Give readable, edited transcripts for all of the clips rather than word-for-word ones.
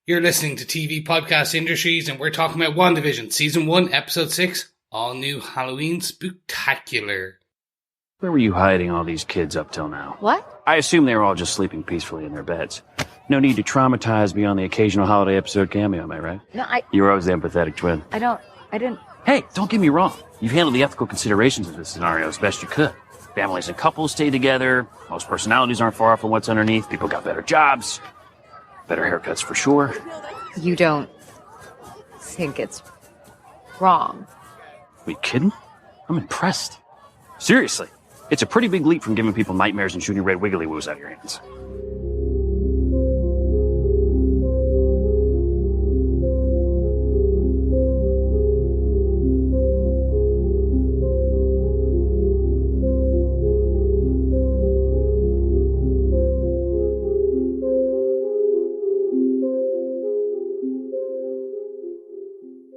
You're listening to TV Podcast Industries, and we're talking about WandaVision, Season 1, Episode 6, all new Halloween Spooktacular. Where were you hiding all these kids up till now? What? I assume they were all just sleeping peacefully in their beds. No need to traumatize beyond the occasional holiday episode cameo, am I right? No, You were always the empathetic twin. I didn't... Hey, don't get me wrong. You've handled the ethical considerations of this scenario as best you could. Families and couples stay together. Most personalities aren't far from what's underneath. People got better jobs. Better haircuts for sure. You don't think it's wrong? Are you kidding? I'm impressed. Seriously. It's a pretty big leap from giving people nightmares and shooting red wiggly woos out of your hands.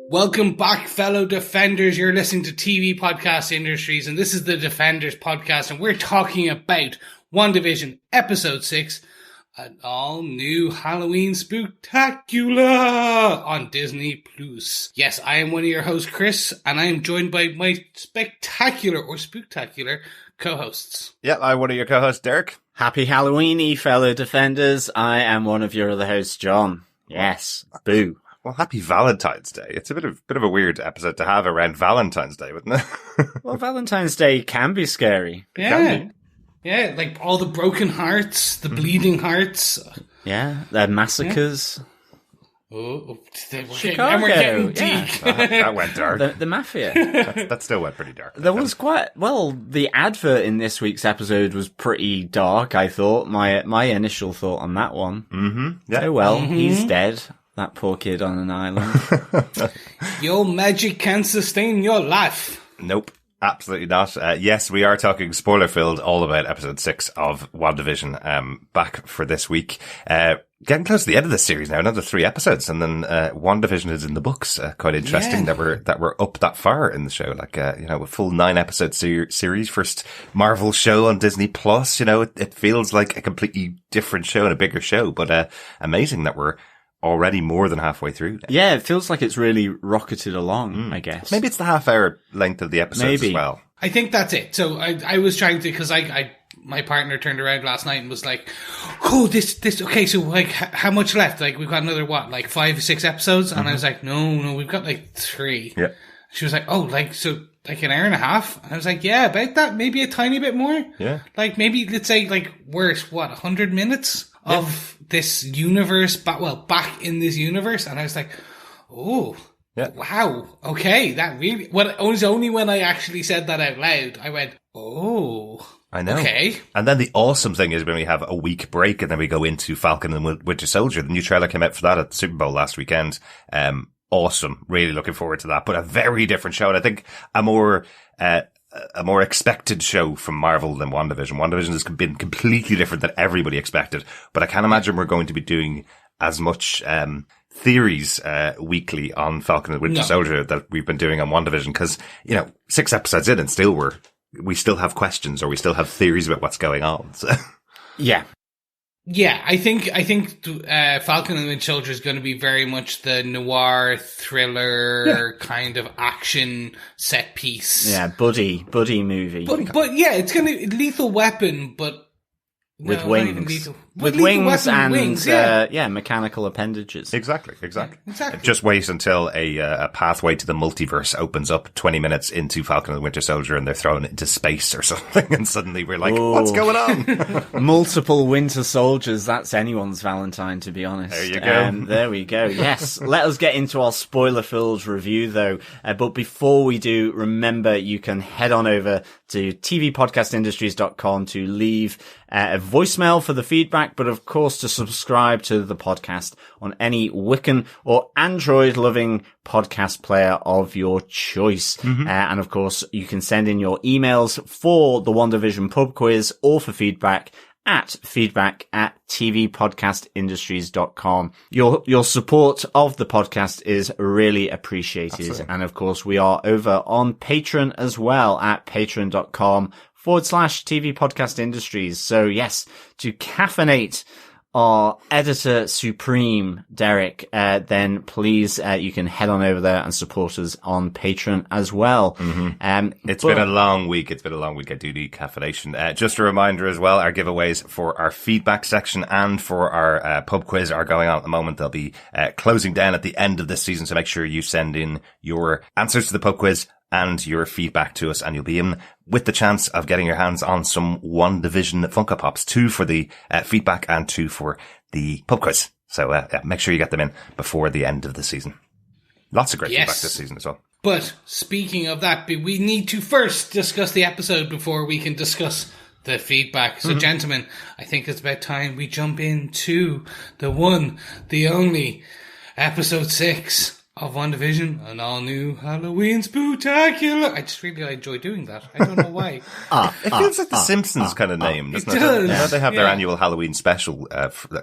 Welcome back, fellow Defenders. You're listening to TV Podcast Industries, and this is the Defenders Podcast, and we're talking about WandaVision, Episode 6, an all-new Halloween Spooktacular on Disney+. Yes, I am one of your hosts, Chris, and I am joined by my spectacular or spooktacular co-hosts. Yep, I'm one of your co-hosts, Derek. Happy Halloweeny, fellow Defenders. I am one of your other hosts, John. Yes, boo. Well, happy Valentine's Day. It's a bit of a weird episode to have around Valentine's Day, wouldn't it? Well, Valentine's Day can be scary. Yeah. Yeah, like all the broken hearts, the bleeding hearts. Yeah, they're massacres. Yeah. Oh, Chicago. And we're getting deep. Yeah. That went dark. The mafia. That still went pretty dark. There was the advert in this week's episode was pretty dark, I thought. My initial thought on that one. Mm-hmm. Yeah. Oh well, he's dead. That poor kid on an island. Your magic can sustain your life. Nope. Absolutely not. Yes, we are talking spoiler-filled all about episode 6 of WandaVision, back for this week. Getting close to the end of the series now, another 3 episodes, and then WandaVision is in the books. Quite interesting that we're up that far in the show. Like, a full 9-episode series, first Marvel show on Disney+. It feels like a completely different show and a bigger show, but amazing that we're already more than halfway through. Yeah, it feels like it's really rocketed along, I guess. Maybe it's the half-hour length of the episodes as well. I think that's it. So I was trying to, because my partner turned around last night and was like, oh, this, okay, so like, how much left? Like, we've got another, 5 or 6 episodes? And I was like, no, we've got like 3. Yeah. She was like, oh, like, so like an hour and a half? And I was like, yeah, about that, maybe a tiny bit more. Yeah. Like, maybe, let's say, like, we're, 100 minutes of this universe, back in this universe. And I was like, oh, yeah. Wow, okay, that really, it was only when I actually said that out loud, I went, oh, I know. Okay. And then the awesome thing is when we have a week break and then we go into Falcon and Winter Soldier. The new trailer came out for that at the Super Bowl last weekend. Awesome. Really looking forward to that, but a very different show. And I think a more expected show from Marvel than WandaVision. WandaVision has been completely different than everybody expected, but I can't imagine we're going to be doing as much, theories, weekly on Falcon and Winter Soldier that we've been doing on WandaVision. Cause, 6 episodes in and we still have questions or we still have theories about what's going on. So. Yeah. Yeah, I think Falcon and Winter Soldier is going to be very much the noir thriller kind of action set piece. Yeah, buddy movie. But yeah, it's going to Lethal Weapon, but with wings. With wings and wings, mechanical appendages. Exactly. Just wait until a pathway to the multiverse opens up 20 minutes into Falcon and the Winter Soldier and they're thrown into space or something and suddenly we're like, what's going on? Multiple Winter Soldiers, that's anyone's Valentine, to be honest. There you go. There we go. Yes. Let us get into our spoiler-filled review though. But before we do, remember you can head on over to tvpodcastindustries.com to leave a voicemail for the feedback, but of course to subscribe to the podcast on any Wiccan or Android-loving podcast player of your choice. And of course, you can send in your emails for the WandaVision pub quiz or for feedback at tvpodcastindustries.com. Your support of the podcast is really appreciated. Absolutely. And of course, we are over on Patreon as well at patreon.com/TV Podcast Industries. So yes, to caffeinate our editor supreme, Derek, then please, you can head on over there and support us on Patreon as well. It's been a long week. I do need caffeination. Just a reminder as well, our giveaways for our feedback section and for our pub quiz are going on at the moment. They'll be closing down at the end of this season, so make sure you send in your answers to the pub quiz and your feedback to us, and you'll be in with the chance of getting your hands on some WandaVision Funko Pops, 2 for the feedback and 2 for the pub quiz. So make sure you get them in before the end of the season. Lots of great feedback this season as well. But speaking of that, we need to first discuss the episode before we can discuss the feedback. So gentlemen, I think it's about time we jump into the one, the only, episode 6 of WandaVision, an all-new Halloween Spooktacular. I just really enjoy doing that. I don't know why. It feels like the Simpsons kind of name, doesn't it? Does. Yeah, they have their annual Halloween special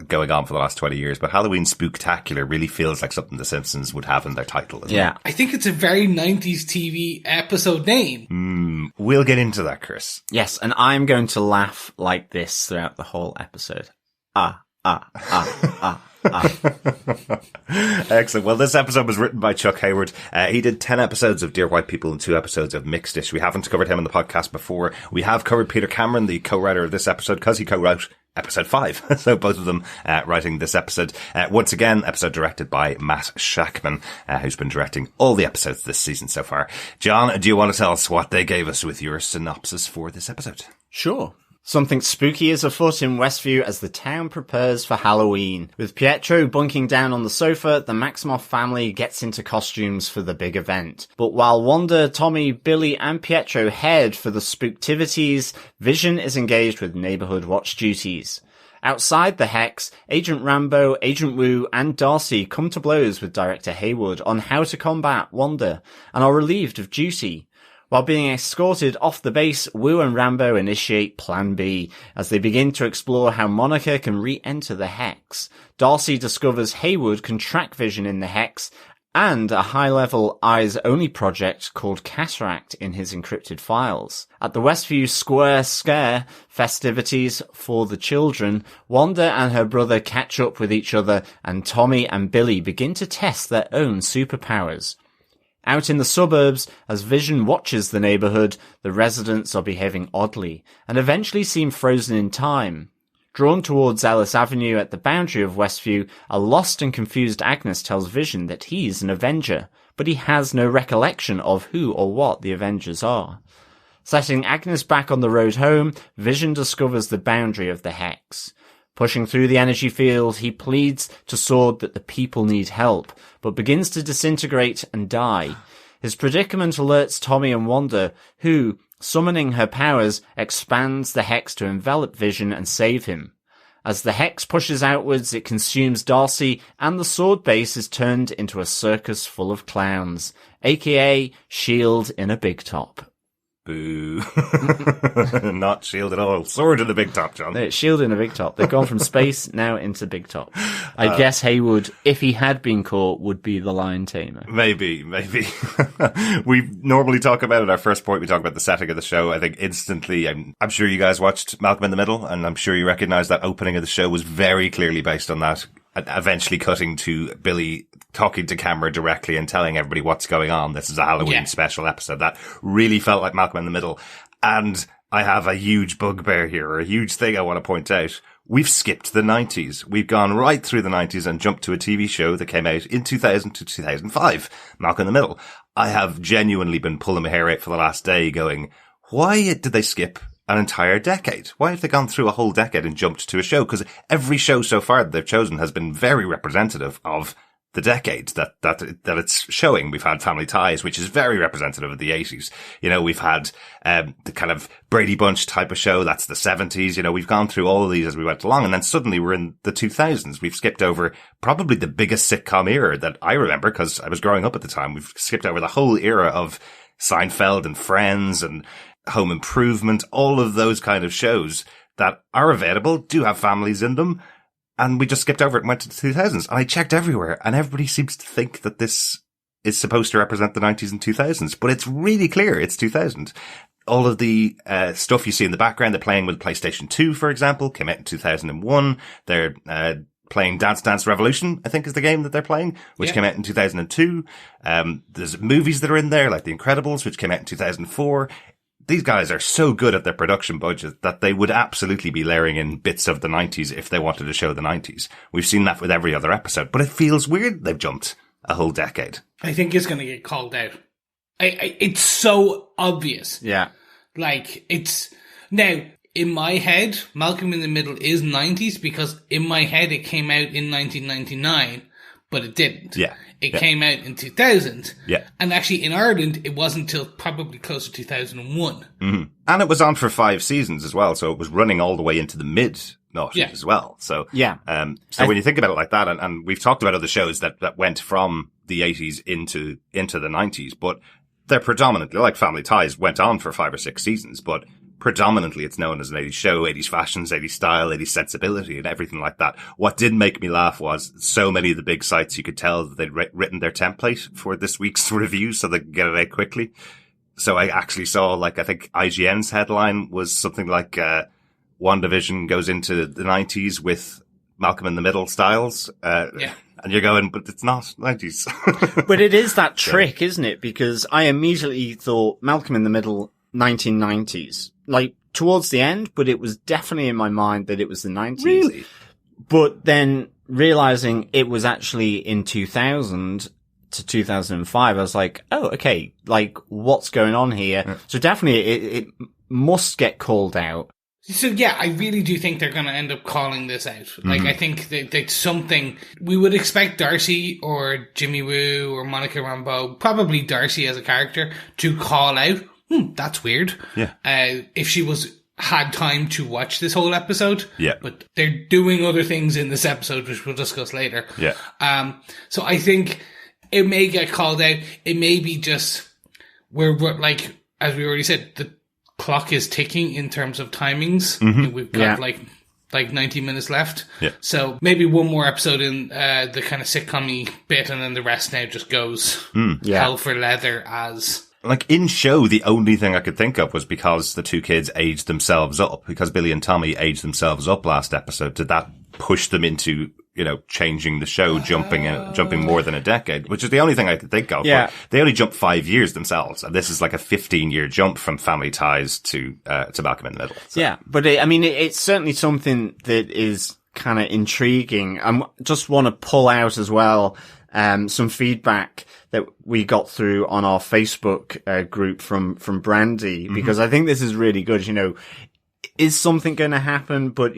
going on for the last 20 years, but Halloween Spooktacular really feels like something the Simpsons would have in their title. Yeah. I think it's a very 90s TV episode name. We'll get into that, Chris. Yes, and I'm going to laugh like this throughout the whole episode. Excellent. Well, this episode was written by Chuck Hayward. He did 10 episodes of Dear White People and 2 episodes of Mixed Dish. We haven't covered him on the podcast before. We have covered Peter Cameron, the co-writer of this episode, because he co-wrote episode 5. So both of them writing this episode. Once again, episode directed by Matt Shakman, who's been directing all the episodes this season so far. John, do you want to tell us what they gave us with your synopsis for this episode? Sure. Something spooky is afoot in Westview as the town prepares for Halloween. With Pietro bunking down on the sofa, the Maximoff family gets into costumes for the big event. But while Wanda, Tommy, Billy and Pietro head for the spooktivities, Vision is engaged with Neighbourhood Watch duties. Outside the Hex, Agent Rambeau, Agent Woo and Darcy come to blows with Director Haywood on how to combat Wanda and are relieved of duty. While being escorted off the base, Woo and Rambeau initiate Plan B as they begin to explore how Monica can re-enter the Hex. Darcy discovers Hayward can track Vision in the Hex and a high-level eyes-only project called Cataract in his encrypted files. At the Westview Square Scare festivities for the children, Wanda and her brother catch up with each other and Tommy and Billy begin to test their own superpowers. Out in the suburbs, as Vision watches the neighbourhood, the residents are behaving oddly, and eventually seem frozen in time. Drawn towards Ellis Avenue at the boundary of Westview, a lost and confused Agnes tells Vision that he's an Avenger, but he has no recollection of who or what the Avengers are. Setting Agnes back on the road home, Vision discovers the boundary of the Hex. Pushing through the energy field, he pleads to Sword that the people need help, but begins to disintegrate and die. His predicament alerts Tommy and Wanda, who, summoning her powers, expands the Hex to envelop Vision and save him. As the Hex pushes outwards, it consumes Darcy, and the Sword base is turned into a circus full of clowns, aka S.H.I.E.L.D. in a big top. Boo. Not S.H.I.E.L.D. at all. Sword in a big top, John. No, S.H.I.E.L.D. in a big top. They've gone from space now into big top. I guess Hayward, if he had been caught, would be the lion tamer. Maybe. We normally talk about it. Our first point, we talk about the setting of the show. I think instantly, I'm sure you guys watched Malcolm in the Middle, and I'm sure you recognize that opening of the show was very clearly based on that. Eventually cutting to Billy talking to camera directly and telling everybody what's going on. This is a Halloween special episode. That really felt like Malcolm in the Middle. And I have a huge bugbear here, or a huge thing I want to point out. We've skipped the 90s. We've gone right through the 90s and jumped to a TV show that came out in 2000 to 2005. Malcolm in the Middle. I have genuinely been pulling my hair out for the last day going, why did they skip an entire decade? Why have they gone through a whole decade and jumped to a show? Because every show so far that they've chosen has been very representative of the decade that it's showing. We've had Family Ties, which is very representative of the 80s. You know, we've had the kind of Brady Bunch type of show. That's the 70s. You know, we've gone through all of these as we went along, and then suddenly we're in the 2000s. We've skipped over probably the biggest sitcom era that I remember because I was growing up at the time. We've skipped over the whole era of Seinfeld and Friends and Home Improvement, all of those kind of shows that are available, do have families in them, and we just skipped over it and went to the 2000s. And I checked everywhere, and everybody seems to think that this is supposed to represent the 90s and 2000s, but it's really clear it's 2000. all of the stuff you see in the background, they're playing with PlayStation 2, for example, came out in 2001. They're playing Dance Dance Revolution, I think is the game that they're playing, which came out in 2002. There's movies that are in there, like The Incredibles, which came out in 2004. These guys are so good at their production budget that they would absolutely be layering in bits of the 90s if they wanted to show the 90s. We've seen that with every other episode, but it feels weird they've jumped a whole decade. I think it's going to get called out. It's so obvious. Yeah. Like, it's... Now, in my head, Malcolm in the Middle is 90s because in my head it came out in 1999, but it didn't. Yeah. It came out in 2000. Yeah. And actually in Ireland, it wasn't till probably close to 2001. Mm-hmm. And it was on for 5 seasons as well, so it was running all the way into the mid-noughties as well. So, so when you think about it like that, and we've talked about other shows that went from the 80s into the 90s, but they're predominantly, like Family Ties, went on for 5 or 6 seasons, but predominantly it's known as an 80s show, 80s fashions, 80s style, 80s sensibility, and everything like that. What did make me laugh was so many of the big sites, you could tell that they'd written their template for this week's review so they could get it out quickly. So I actually saw, like, I think IGN's headline was something like, WandaVision goes into the 90s with Malcolm in the Middle styles. And you're going, but it's not 90s. But it is that trick, isn't it? Because I immediately thought Malcolm in the Middle, 1990s. Like, towards the end, but it was definitely in my mind that it was the 90s. Really? But then realizing it was actually in 2000 to 2005, I was like, oh, okay, like, what's going on here? Yeah. So definitely it must get called out. So yeah, I really do think they're going to end up calling this out. Like, I think that something, we would expect Darcy or Jimmy Woo or Monica Rambeau, probably Darcy as a character, to call out, that's weird. Yeah. If she had time to watch this whole episode. Yeah. But they're doing other things in this episode, which we'll discuss later. Yeah. So I think it may get called out. It may be just, we're like, as we already said, the clock is ticking in terms of timings. We've got like 90 minutes left. Yeah. So maybe one more episode in the kind of sitcom-y bit, and then the rest now just goes hell for leather as... Like, in show, the only thing I could think of was because the two kids aged themselves up, because Billy and Tommy aged themselves up last episode. Did that push them into, changing the show, jumping more than a decade, which is the only thing I could think of. Yeah. But they only jumped 5 years themselves, and this is like a 15-year jump from Family Ties to Malcolm in the Middle. So. Yeah, but it's certainly something that is kind of intriguing. I just want to pull out as well some feedback that we got through on our Facebook group from Brandy, because I think this is really good. Is something going to happen? But,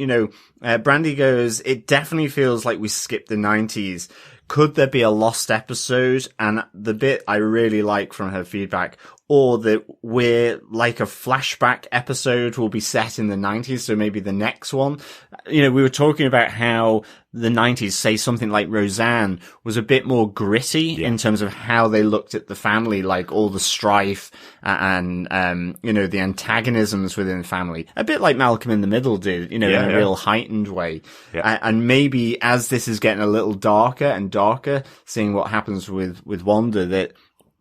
Brandy goes, it definitely feels like we skipped the 90s. Could there be a lost episode? And the bit I really like from her feedback, or that we're like a flashback episode will be set in the 90s. So maybe the next one, we were talking about how the 90s, say something like Roseanne, was a bit more gritty in terms of how they looked at the family, like all the strife and, the antagonisms within the family. A bit like Malcolm in the Middle did, in a real heightened way. Yeah. And maybe as this is getting a little darker and darker, seeing what happens with Wanda, that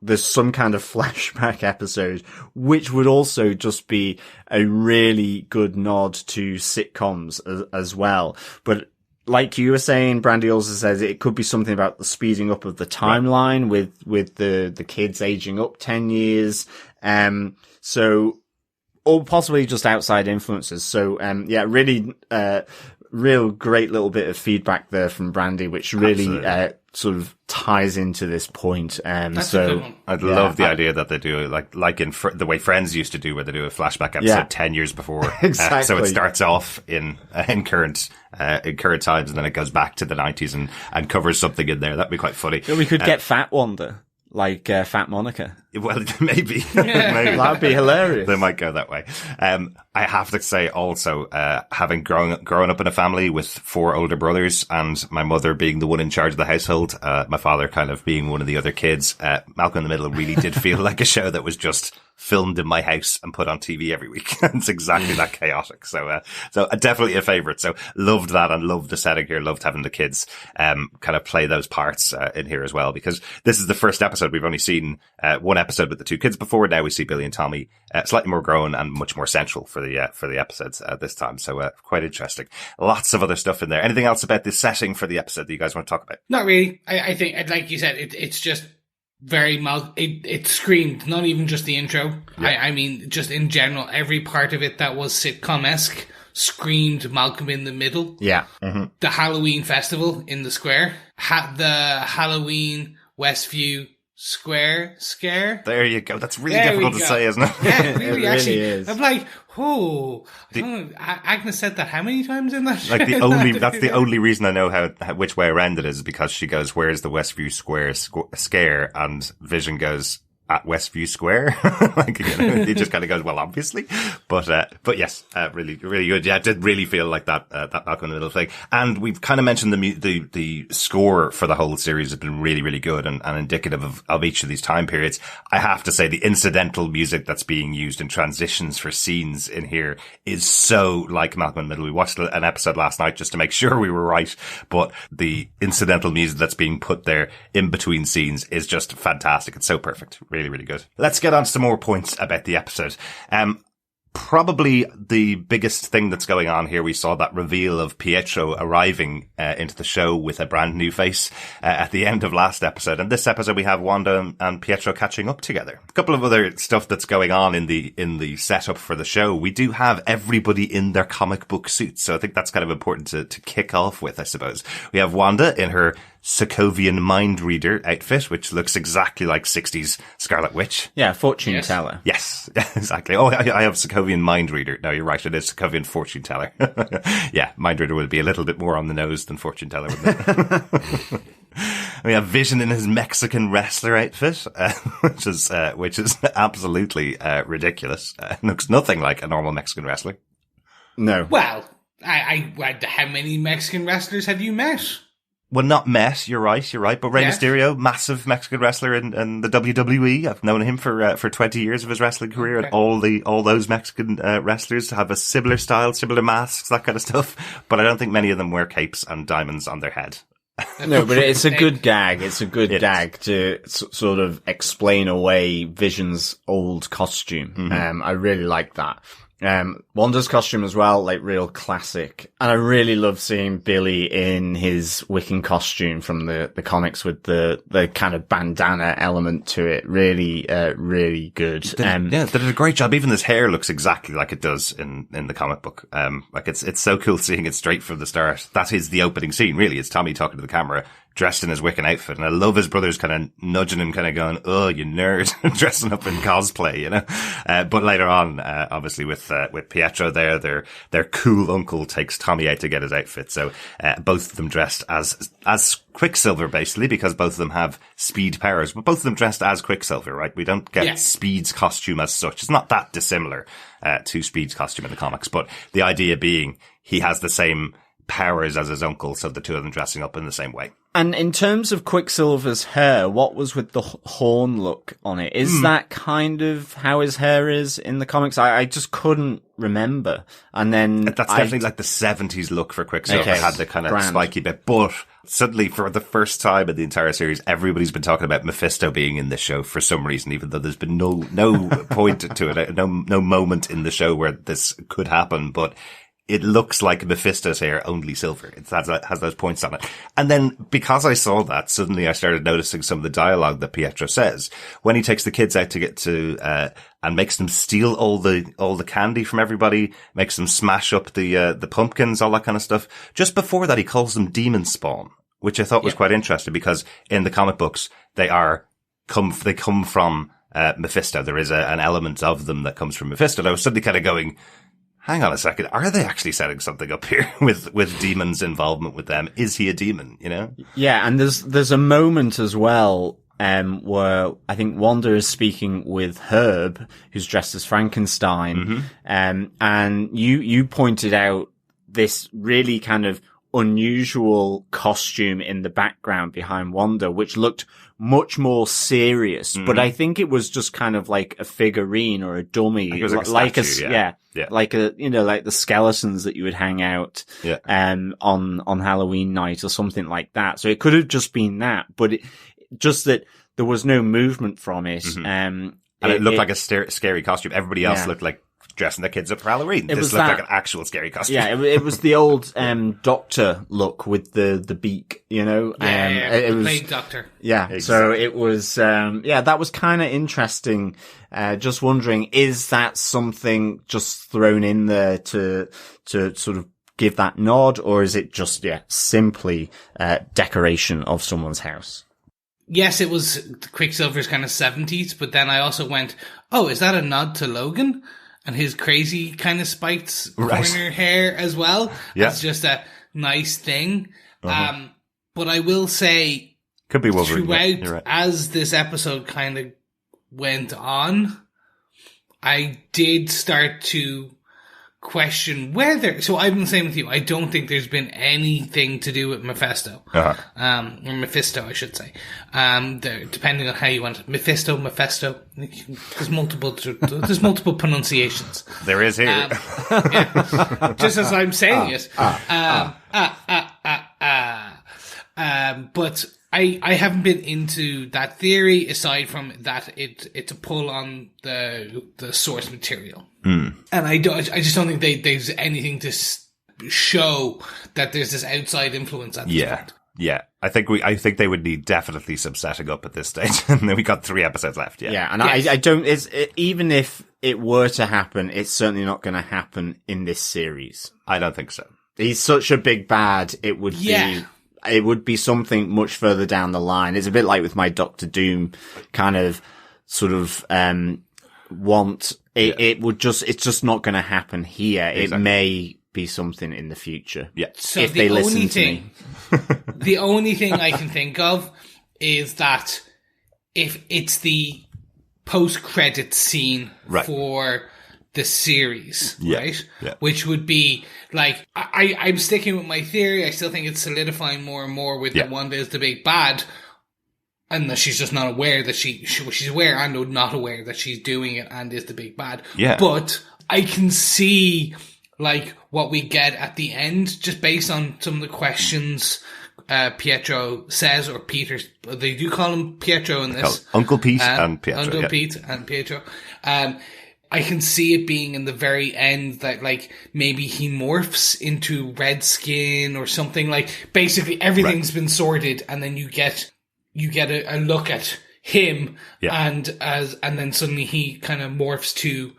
there's some kind of flashback episode, which would also just be a really good nod to sitcoms as well. But like you were saying, Brandy also says it could be something about the speeding up of the timeline with the kids aging up 10 years. Or possibly just outside influences. So, really, real great little bit of feedback there from Brandy, which really, sort of ties into this point. That's a good one. I'd love the idea that they do it like in the way Friends used to do, where they do a flashback episode 10 years before. Exactly. So it starts off in current times, and then it goes back to the 90s and covers something in there. That'd be quite funny. We could get Fat Wanda. Like Fat Monica. Well, maybe. Maybe. That'd be hilarious. They might go that way. I have to say also, having grown up in a family with 4 older brothers and my mother being the one in charge of the household, my father kind of being one of the other kids, Malcolm in the Middle really did feel like a show that was just filmed in my house and put on TV every week. It's exactly that chaotic. So definitely a favorite. So loved that and loved the setting here. Loved having the kids, kind of play those parts, in here as well, because this is the first episode. We've only seen, one episode with the two kids before. Now we see Billy and Tommy, slightly more grown and much more central for the episodes this time. So, quite interesting. Lots of other stuff in there. Anything else about the setting for the episode that you guys want to talk about? Not really. I think, like you said, it's just very it screamed, not even just the intro. Yeah. I mean, just in general, every part of it that was sitcom-esque screamed Malcolm in the Middle. Yeah. Mm-hmm. The Halloween festival in the square. The Halloween Westview Square Scare. There you go. That's really difficult to say, isn't it? Yeah, it really, actually is. I'm like, I don't know, Agnes said that how many times in that? Like that's the only reason I know how which way around it is, because she goes, "Where's the Westview Square Scare?" And Vision goes, "At Westview Square." Like, you know, he just kind of goes, "Well, obviously," but yes, really, really good. Yeah, it did really feel like that Malcolm in the Middle thing. And we've kind of mentioned the score for the whole series has been really, really good and indicative of each of these time periods. I have to say the incidental music that's being used in transitions for scenes in here is so like Malcolm in the Middle. We watched an episode last night just to make sure we were right, but the incidental music that's being put there in between scenes is just fantastic. It's so perfect. Really, really good. Let's get on to some more points about the episode. Probably the biggest thing that's going on here, we saw that reveal of Pietro arriving into the show with a brand new face at the end of last episode. And this episode, we have Wanda and Pietro catching up together. A couple of other stuff that's going on in the setup for the show. We do have everybody in their comic book suits. So I think that's kind of important to kick off with, I suppose. We have Wanda in her Sokovian mind reader outfit, which looks exactly like 60s Scarlet Witch. Yeah, fortune teller. Yes, exactly. Oh, I have Sokovian mind reader. No, you're right. It is Sokovian fortune teller. Yeah, mind reader would be a little bit more on the nose than fortune teller, wouldn't it? We have Vision in his Mexican wrestler outfit, which is absolutely ridiculous. Looks nothing like a normal Mexican wrestler. No. Well, how many Mexican wrestlers have you met? Well, not met. You're right. But Rey Mysterio, massive Mexican wrestler in the WWE. I've known him for 20 years of his wrestling career, and all those Mexican wrestlers have a similar style, similar masks, that kind of stuff. But I don't think many of them wear capes and diamonds on their head. No, but it's a good gag. It's a good gag to sort of explain away Vision's old costume. Mm-hmm. I really like that. Wanda's costume as well, like real classic. And I really love seeing Billy in his Wiccan costume from the comics with the kind of bandana element to it. Really, really good. They did a great job. Even his hair looks exactly like it does in the comic book. Like it's so cool seeing it straight from the start. That is the opening scene, really. It's Tommy talking to the camera, dressed in his Wiccan outfit. And I love his brothers kind of nudging him, kind of going, "Oh, you nerd," dressing up in cosplay, you know? But later on, obviously with Pietro there, their cool uncle takes Tommy out to get his outfit. So, both of them dressed as Quicksilver, basically, because both of them have speed powers, but both of them dressed as Quicksilver, right? We don't get Speed's costume as such. It's not that dissimilar, to Speed's costume in the comics, but the idea being he has the same powers as his uncle, so the two of them dressing up in the same way. And in terms of Quicksilver's hair, what was with the horn look on it? Is that kind of how his hair is in the comics? I just couldn't remember. And then that's definitely like the 70s look for Quicksilver. Okay. Had the kind of spiky bit, but suddenly for the first time in the entire series, everybody's been talking about Mephisto being in this show for some reason, even though there's been no point to it, no moment in the show where this could happen, but it looks like Mephisto's hair, only silver. It has those points on it. And then because I saw that, suddenly I started noticing some of the dialogue that Pietro says when he takes the kids out to get to, and makes them steal all the candy from everybody, makes them smash up the pumpkins, all that kind of stuff. Just before that, he calls them demon spawn, which I thought was quite interesting because in the comic books, they come from, Mephisto. There is an element of them that comes from Mephisto. And I was suddenly kind of going, hang on a second, are they actually setting something up here with demons' involvement with them? Is he a demon, you know? Yeah, and there's a moment as well, where I think Wanda is speaking with Herb, who's dressed as Frankenstein, and you pointed out this really kind of unusual costume in the background behind Wanda, which looked much more serious, but I think it was just kind of like a figurine or a dummy, like a statue, like like the skeletons that you would hang out, on Halloween night or something like that. So it could have just been that, but just that there was no movement from it. And it looked like a scary costume. Everybody else looked like dressing their kids up for Halloween. This looked like an actual scary costume. Yeah, it was the old Doctor look with the beak, you know? It was Plague Doctor. Yeah, exactly. So it was, that was kind of interesting. Just wondering, is that something just thrown in there to sort of give that nod, or is it just, simply decoration of someone's house? Yes, it was Quicksilver's kind of 70s, but then I also went, oh, is that a nod to Logan and his crazy kind of spiked corner hair as well? Yeah. It's just a nice thing. But I will say, could be Wolverine. Throughout, as this episode kind of went on, I did start to question whether, so I've been the same with you. I don't think there's been anything to do with Mephisto. Or Mephisto, I should say. Depending on how you want it. Mephisto. There's multiple pronunciations. There is here. Just as I'm saying it. But I haven't been into that theory aside from that it's a pull on the source material. And I just don't think there's anything to show that there's this outside influence at this point. Yeah. I think they would need definitely some setting up at this stage. And then we got 3 episodes left. Yeah. And I don't, even if it were to happen, it's certainly not going to happen in this series. I don't think so. He's such a big bad. It would be something much further down the line. It's a bit like with my Doctor Doom kind of sort of, it's just not going to happen here. Exactly. It may be something in the future. Yeah. So if they listen to me. The only thing I can think of is that if it's the post-credit scene for the series, right? Yeah. Which would be like, I'm sticking with my theory. I still think it's solidifying more and more with that Wanda is the big bad. And that she's just not aware that she's aware and not aware that she's doing it and is the big bad. Yeah. But I can see like what we get at the end just based on some of the questions Pietro says, or Peter. They do call him Pietro in this. Uncle Pete and Pietro. Uncle Pete and Pietro. I can see it being in the very end that like maybe he morphs into red skin or something. Like basically everything's been sorted, and then you get a look at him, and then suddenly he kind of morphs to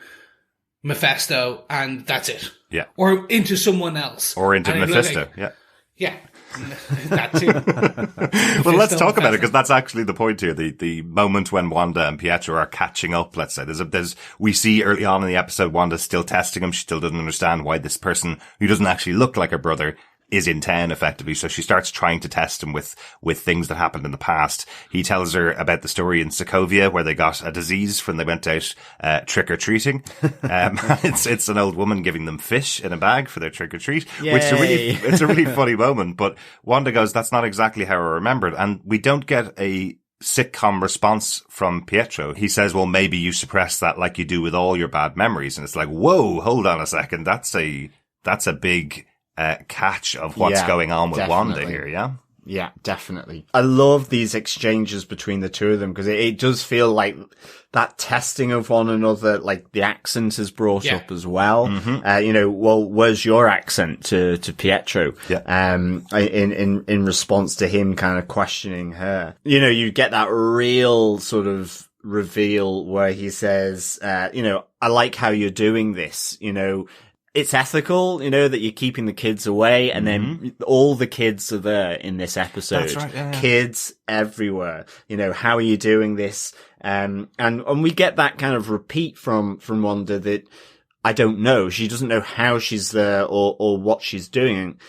Mephisto, and that's it. Yeah. Or into someone else. Or into Mephisto. Yeah. That too. Well, let's talk about it, because that's actually the point here. The moment when Wanda and Pietro are catching up, let's say. We see early on in the episode, Wanda's still testing him. She still doesn't understand why this person who doesn't actually look like her brother is in town effectively. So she starts trying to test him with things that happened in the past. He tells her about the story in Sokovia where they got a disease when they went out, trick or treating. It's an old woman giving them fish in a bag for their trick or treat, which it's a really funny moment. But Wanda goes, that's not exactly how I remembered. And we don't get a sitcom response from Pietro. He says, well, maybe you suppress that like you do with all your bad memories. And it's like, whoa, hold on a second. That's a big catch of what's going on with Wanda here, yeah? Yeah, definitely. I love these exchanges between the two of them, because it does feel like that testing of one another, like the accent is brought up as well. Mm-hmm. Well, where's your accent to Pietro? Yeah. In response to him kind of questioning her. You get that real sort of reveal where he says, I like how you're doing this, It's ethical, that you're keeping the kids away, and then all the kids are there in this episode. That's right, yeah. Kids everywhere. How are you doing this? And we get that kind of repeat from Wanda that I don't know. She doesn't know how she's there or what she's doing.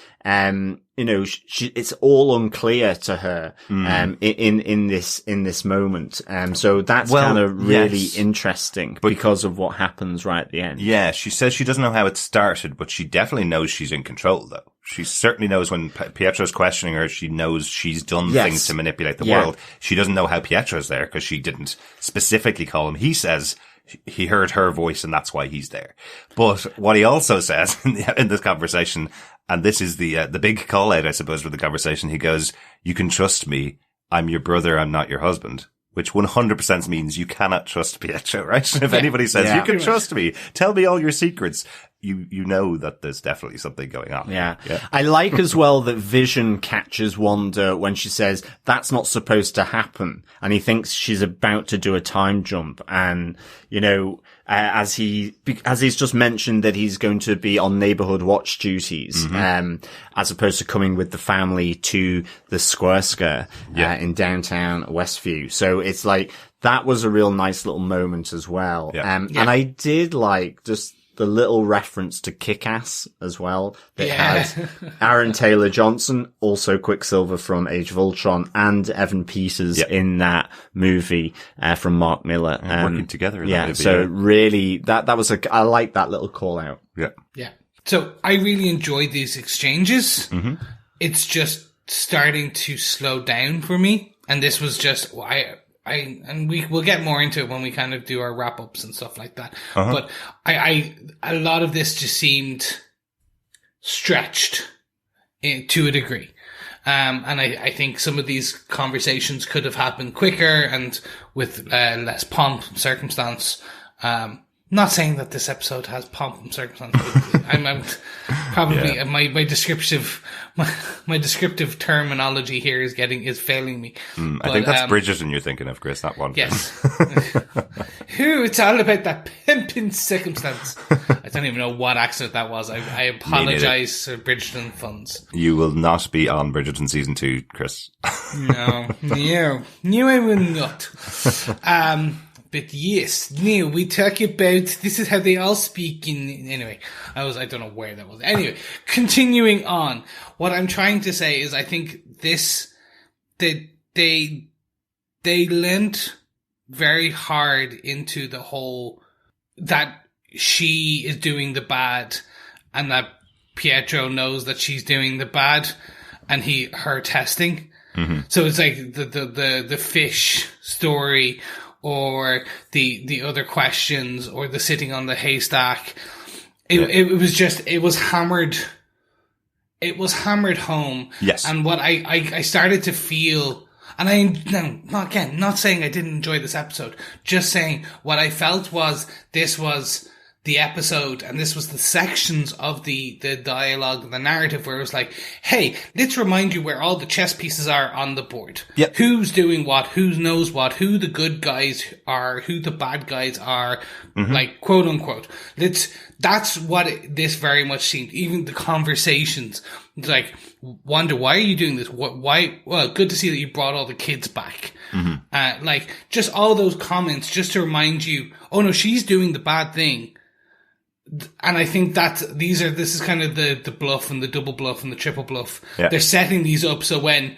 It's all unclear to her, in this moment. So that's kind of really interesting because of what happens right at the end. Yeah. She says she doesn't know how it started, but she definitely knows she's in control though. She certainly knows when Pietro's questioning her, she knows she's done things to manipulate the world. She doesn't know how Pietro's there because she didn't specifically call him. He says he heard her voice and that's why he's there. But what he also says in this conversation, and this is the big call out, I suppose, for the conversation, he goes, you can trust me. I'm your brother. I'm not your husband. which 100% means you cannot trust Pietro, right? If anybody says, you can trust me, tell me all your secrets, you know that there's definitely something going on. Yeah. I like as well that Vision catches Wanda when she says, that's not supposed to happen. And he thinks she's about to do a time jump. And, you know, as he's just mentioned that he's going to be on Neighbourhood Watch duties, as opposed to coming with the family to the Square Scare, in downtown Westview. So it's like, that was a real nice little moment as well. And I did like just the little reference to Kick-Ass as well. That has Aaron Taylor Johnson, also Quicksilver from Age of Ultron, and Evan Peters in that movie, from Mark Miller. Working together in that movie. So really, that was I like that little call out. Yeah. So I really enjoyed these exchanges. It's just starting to slow down for me. And this was just, we'll get more into it when we kind of do our wrap ups and stuff like that. But a lot of this just seemed stretched to a degree. And I think some of these conversations could have happened quicker and with less pomp and circumstance. Not saying that this episode has pomp and circumstance. I'm probably my descriptive terminology here is failing me. But, I think that's Bridgerton you're thinking of, Chris. That one. Yes. It's all about that pimping circumstance. I don't even know what accent that was. I apologize for Bridgerton fans. You will not be on Bridgerton season 2, Chris. No, I will not. But yes, Neil, we talk about, this is how they all speak anyway, I don't know where that was. Anyway, continuing on, what I'm trying to say is I think they lent very hard into the whole, that she is doing the bad and that Pietro knows that she's doing the bad and her testing. So it's like the fish story, or the other questions, or the sitting on the haystack. It was hammered home. Yes. And what I started to feel, and not saying I didn't enjoy this episode, just saying what I felt was this was the episode, and this was the sections of the dialogue, the narrative, where it was like, hey, let's remind you where all the chess pieces are on the board. Yep. Who's doing what, who knows what, who the good guys are, who the bad guys are, like, quote unquote. That's what this very much seemed. Even the conversations, like, Wanda, why are you doing this? Why? Well, good to see that you brought all the kids back. Like, just all those comments, just to remind you, oh no, she's doing the bad thing. And I think that this is kind of the bluff and the double bluff and the triple bluff. Yeah. They're setting these up so when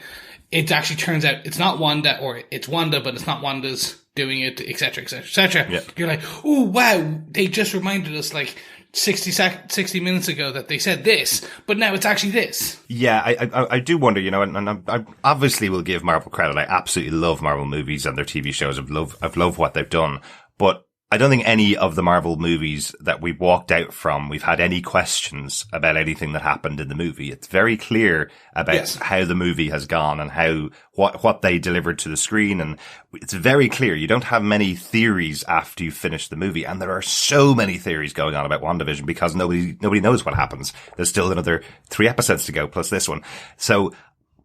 it actually turns out it's not Wanda, or it's Wanda, but it's not Wanda's doing it, etc., etc., etc. You're like, oh wow, they just reminded us like 60 minutes ago that they said this, but now it's actually this. Yeah, I do wonder, you know, and I obviously will give Marvel credit. I absolutely love Marvel movies and their TV shows. I've loved what they've done, but I don't think any of the Marvel movies that we've walked out from, we've had any questions about anything that happened in the movie. It's very clear about how the movie has gone and what they delivered to the screen. And it's very clear. You don't have many theories after you finish the movie. And there are so many theories going on about WandaVision because nobody knows what happens. There's still another 3 episodes to go plus this one. So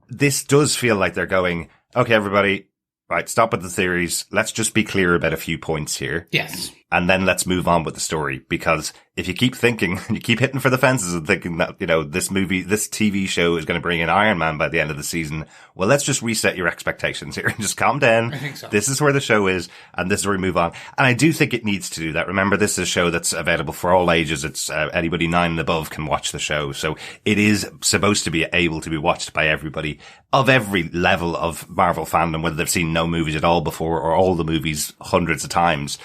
this does feel like they're going, okay, everybody, right, stop with the theories. Let's just be clear about a few points here. Yes. And then let's move on with the story, because if you keep thinking, you keep hitting for the fences and thinking that, you know, this TV show is going to bring in Iron Man by the end of the season, well, let's just reset your expectations here and just calm down. I think so. This is where the show is, and this is where we move on. And I do think it needs to do that. Remember, this is a show that's available for all ages. It's anybody 9 and above can watch the show. So it is supposed to be able to be watched by everybody of every level of Marvel fandom, whether they've seen no movies at all before or all the movies hundreds of times.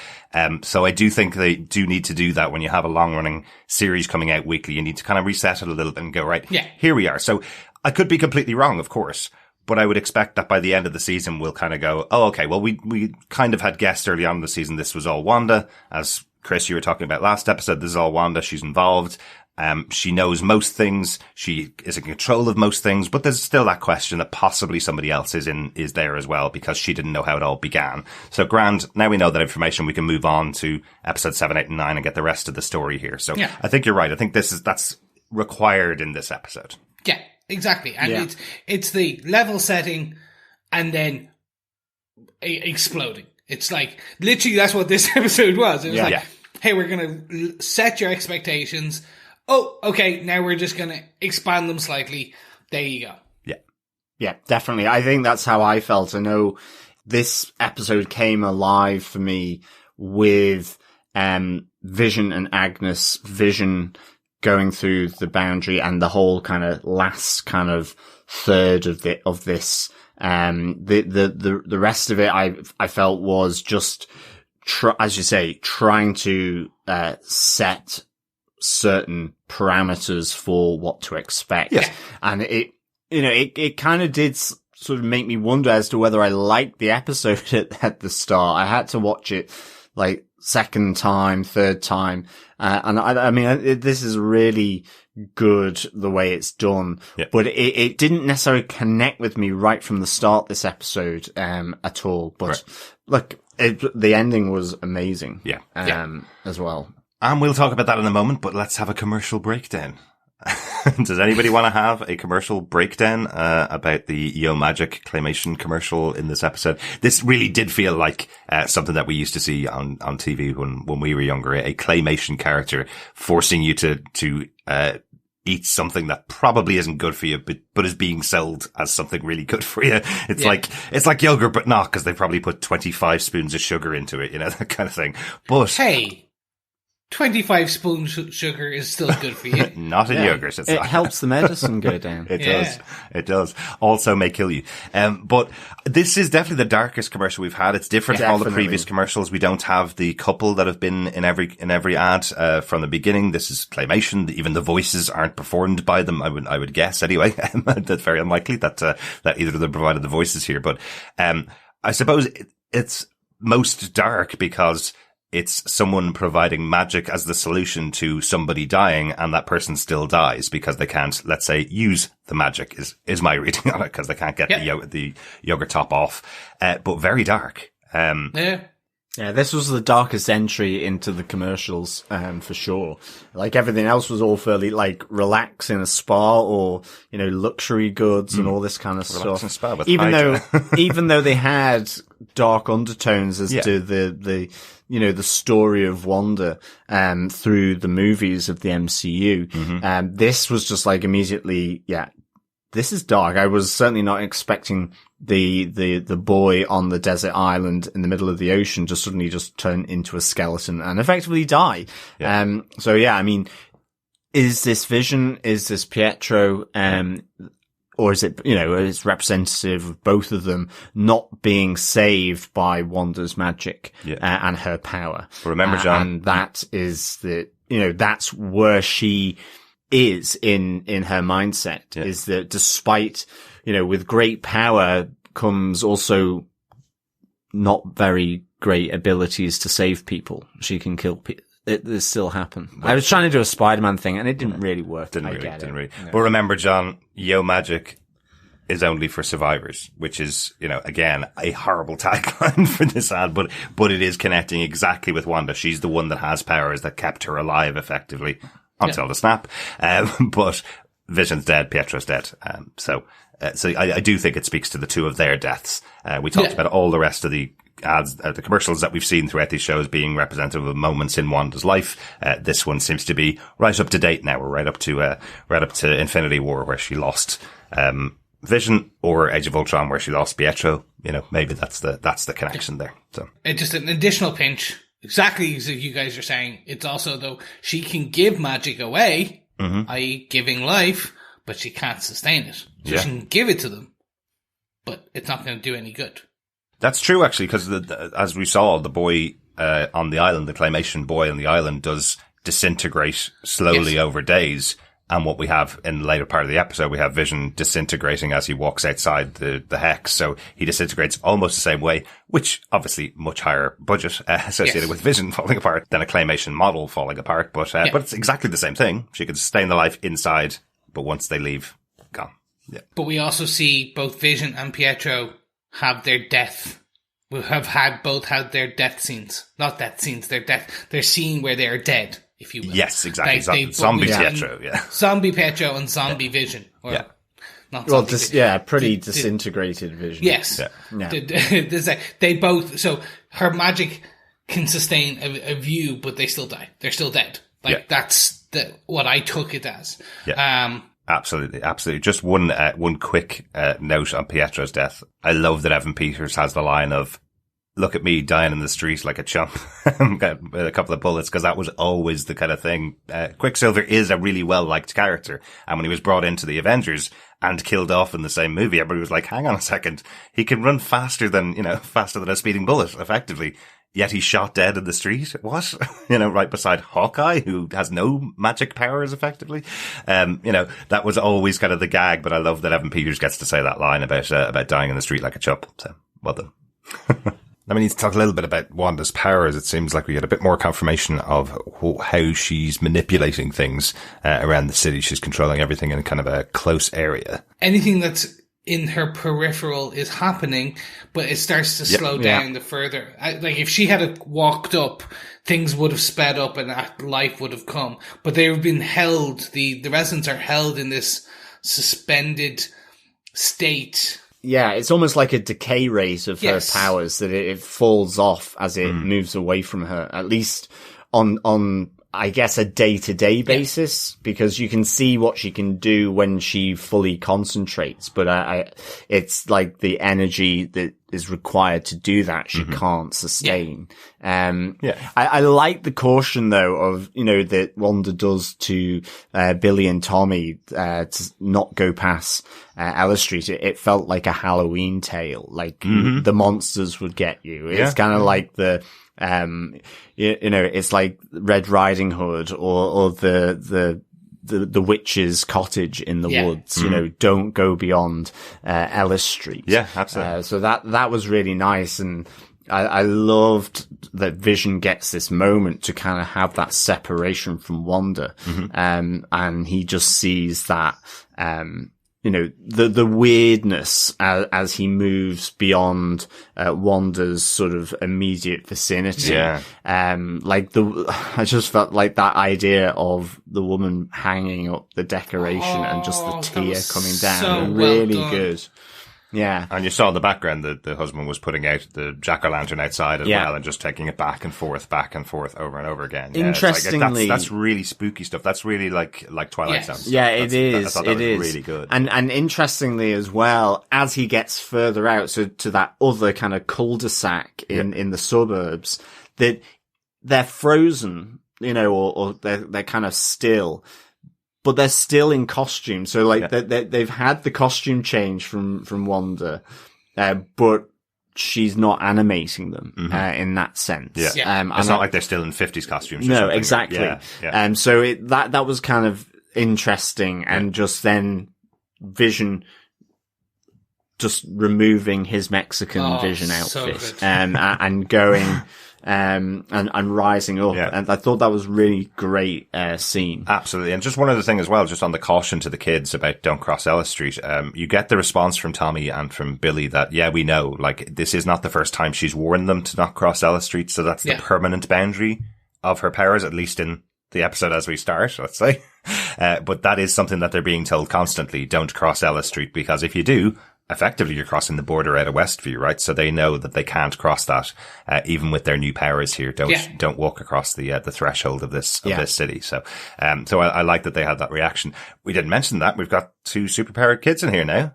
So I do think they do need to do that when you have a long running series coming out weekly. You need to kind of reset it a little bit and go, right, here we are. So I could be completely wrong, of course, but I would expect that by the end of the season, we'll kind of go, oh, okay, well, we kind of had guessed early on in the season this was all Wanda. As Chris, you were talking about last episode, this is all Wanda. She's involved. She knows most things. She is in control of most things, but there's still that question that possibly somebody else is there as well, because she didn't know how it all began. So grand, now we know that information, we can move on to episode 7, 8, and 9 and get the rest of the story here. So I think you're right. I think that's required in this episode. Yeah, exactly. And it's the level setting and then exploding. It's like, literally that's what this episode was. It was hey, we're going to set your expectations. Oh, okay, now we're just going to expand them slightly. There you go. Yeah, definitely. I think that's how I felt. I know this episode came alive for me with Vision and Agnes. Vision going through the boundary and the whole kind of last kind of third of this. The rest of it I felt was just, as you say, trying to set certain parameters for what to expect. Yes. And it kind of did sort of make me wonder as to whether I liked the episode at the start. I had to watch it like second time, third time. And I mean, this is really good the way it's done, but it didn't necessarily connect with me right from the start, this episode, at all. But look, the ending was amazing. As well. And we'll talk about that in a moment, but let's have a commercial breakdown. Does anybody want to have a commercial breakdown about the Yo Magic claymation commercial in this episode? This really did feel like something that we used to see on TV when we were younger, a claymation character forcing you to eat something that probably isn't good for you, but is being sold as something really good for you. It's like yogurt, but not, because they probably put 25 spoons of sugar into it, that kind of thing. But hey, 25 spoons sugar is still good for you. Not in yogurt. It helps the medicine go down. It does. Also may kill you. But this is definitely the darkest commercial we've had. It's different from all the previous commercials. We don't have the couple that have been in every ad, from the beginning. This is claymation. Even the voices aren't performed by them. I would guess anyway. That's very unlikely that either of them provided the voices here. But, I suppose it's most dark because it's someone providing magic as the solution to somebody dying, and that person still dies because they can't, let's say, use the magic is my reading on it, because they can't get the yogurt top off. But very dark. Yeah, this was the darkest entry into the commercials, for sure. Like, everything else was all fairly, like, relax in a spa or, luxury goods and all this kind of stuff. Spa with even though they had dark undertones as to the story of Wanda, through the movies of the MCU. This was just like immediately, this is dark. I was certainly not expecting the boy on the desert island in the middle of the ocean to suddenly just turn into a skeleton and effectively die. I mean, is this Vision? Is this Pietro? Or is it, it's representative of both of them not being saved by Wanda's magic and her power? But remember, John, and that is that's where she is in her mindset, is that despite, with great power comes also not very great abilities to save people. She can kill people. This still happen. I was trying to do a Spider-Man thing and it didn't really work. Didn't really. No. But remember, John, Yo Magic is only for survivors, which is, again, a horrible tagline for this ad, but it is connecting exactly with Wanda. She's the one that has powers that kept her alive effectively until the snap. But Vision's dead, Pietro's dead. So I do think it speaks to the two of their deaths. We talked about all the rest of the ads, the commercials that we've seen throughout these shows being representative of moments in Wanda's life. This one seems to be right up to date now. We're right up to Infinity War, where she lost, Vision, or Age of Ultron, where she lost Pietro. Maybe that's the connection there. So it's just an additional pinch. Exactly as you guys are saying. It's also, though, she can give magic away, i.e. giving life, but she can't sustain it. So she can give it to them, but it's not going to do any good. That's true, actually, because as we saw, the boy on the island, the claymation boy on the island, does disintegrate slowly over days. And what we have in the later part of the episode, we have Vision disintegrating as he walks outside the hex. So he disintegrates almost the same way, which obviously much higher budget associated with Vision falling apart than a claymation model falling apart. But it's exactly the same thing. She can sustain the life inside, but once they leave, gone. Yeah. But we also see both Vision and Pietro have their death. We have both had their death scenes. Not death scenes, their scene where they are dead, if you will. Yes, exactly. Zombie Pietro, Zombie Pietro and Zombie Vision. Or not well, Vision. pretty disintegrated Vision. Yes. Yeah. They both, so her magic can sustain a view, but they still die. They're still dead. That's what I took it as. Yeah. Absolutely. Just one quick note on Pietro's death. I love that Evan Peters has the line of, "Look at me dying in the street like a chump," with a couple of bullets, because that was always the kind of thing. Quicksilver is a really well-liked character, and when he was brought into the Avengers and killed off in the same movie, everybody was like, hang on a second, he can run faster than a speeding bullet, effectively. Yet he's shot dead in the street. What? Right beside Hawkeye, who has no magic powers, effectively. That was always kind of the gag, but I love that Evan Peters gets to say that line about dying in the street like a chump. So, well done. Now we need to talk a little bit about Wanda's powers. It seems like we get a bit more confirmation of how she's manipulating things around the city. She's controlling everything in kind of a close area. Anything that's in her peripheral is happening, but it starts to slow down the further. Like if she had walked up, things would have sped up and life would have come. But they've been held, the residents are held in this suspended state. Yeah, it's almost like a decay rate of her powers, that it falls off as it moves away from her, at least on I guess a day-to-day basis, because you can see what she can do when she fully concentrates, but it's like the energy that is required to do that she can't sustain. I like the caution though of, that Wanda does to Billy and Tommy to not go past Ella Street. It felt like a Halloween tale, like the monsters would get you. It's kind of like the it's like Red Riding Hood or the witch's cottage in the woods. Don't go beyond Ellis Street. Yeah, absolutely. So that was really nice, and I loved that Vision gets this moment to kind of have that separation from Wanda, and he just sees that. The weirdness as he moves beyond Wanda's sort of immediate vicinity. Yeah. I just felt like that idea of the woman hanging up the decoration and just the tear coming down. So really well good. Yeah. And you saw in the background that the husband was putting out the jack-o'-lantern outside as well and just taking it back and forth over and over again. Yeah, interestingly, that's really spooky stuff. That's really like Twilight Zone. Yeah, it is. I thought that was really good. And interestingly as well, as he gets further out, so to that other kind of cul-de-sac in the suburbs, that they're frozen, or they're kind of still. But they're still in costume. So they've had the costume change from Wanda, but she's not animating them, in that sense. Yeah. It's not like they're still in 50s costumes. No, exactly. Yeah. So that was kind of interesting, and just then Vision just removing his Mexican Vision outfit, so and going, and rising up. Yeah. And I thought that was really great, scene. Absolutely. And just one other thing as well, just on the caution to the kids about don't cross Ellis Street. You get the response from Tommy and from Billy that, we know, like, this is not the first time she's warned them to not cross Ellis Street. So that's the permanent boundary of her powers, at least in the episode as we start, let's say. But that is something that they're being told constantly. Don't cross Ellis Street, because if you do, effectively you're crossing the border out of Westview, right? So they know that they can't cross that, even with their new powers here. Don't walk across the threshold of this city. So I like that they had that reaction. We didn't mention that. We've got two superpowered kids in here now.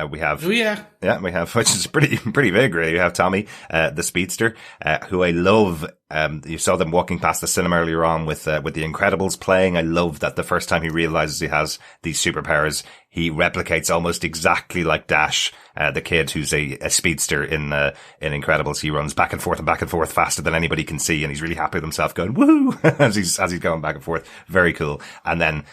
We have, we have, which is pretty big, really. We have Tommy, the speedster, who I love. You saw them walking past the cinema earlier on with The Incredibles playing. I love that the first time he realizes he has these superpowers, he replicates almost exactly like Dash, the kid who's a speedster in Incredibles. He runs back and forth faster than anybody can see, and he's really happy with himself going, woohoo, as he's going back and forth. Very cool. And then,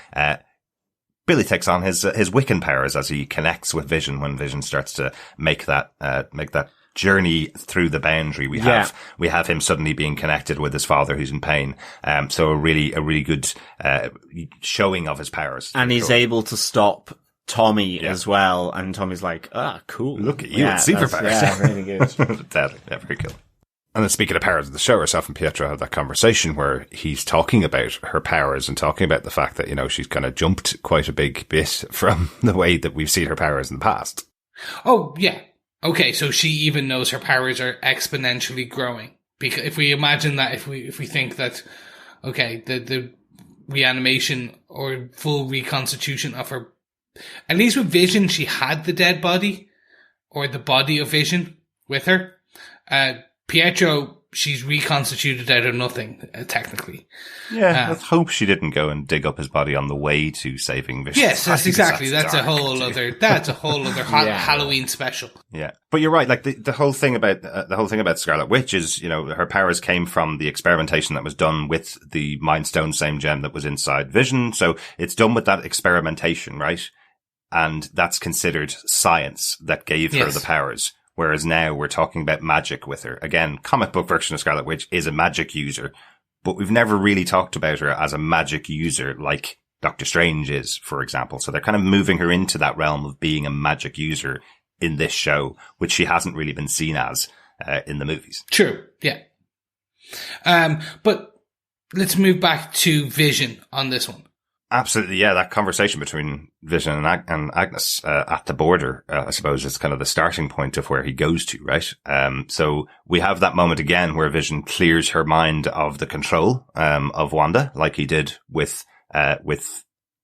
Billy takes on his Wiccan powers as he connects with Vision when Vision starts to make that journey through the boundary. We have him suddenly being connected with his father who's in pain. So a really good, showing of his powers. And he's able to stop Tommy as well. And Tommy's like, cool. Look at you with superpowers. Yeah, really good. Deadly. Yeah, very cool. And then speaking of powers of the show, herself and Pietro have that conversation where he's talking about her powers and talking about the fact that, she's kind of jumped quite a big bit from the way that we've seen her powers in the past. Oh, yeah. Okay, so she even knows her powers are exponentially growing. Because if we imagine that, if we think that, okay, the reanimation or full reconstitution of her, at least with Vision, she had the dead body or the body of Vision with her. Pietro, she's reconstituted out of nothing, technically. Yeah, let's hope she didn't go and dig up his body on the way to saving Vision. Yes, that's exactly. That's a whole other Halloween special. Yeah, but you're right. Like the whole thing about Scarlet Witch is, her powers came from the experimentation that was done with the Mind Stone, same gem that was inside Vision. So it's done with that experimentation, right? And that's considered science that gave her the powers. Whereas now we're talking about magic with her. Again, comic book version of Scarlet Witch is a magic user, but we've never really talked about her as a magic user like Doctor Strange is, for example. So they're kind of moving her into that realm of being a magic user in this show, which she hasn't really been seen as in the movies. True, yeah. But let's move back to Vision on this one. Absolutely, yeah. That conversation between Vision and Agnes at the border, I suppose, is kind of the starting point of where he goes to, right? So we have that moment again where Vision clears her mind of the control of Wanda, like he did with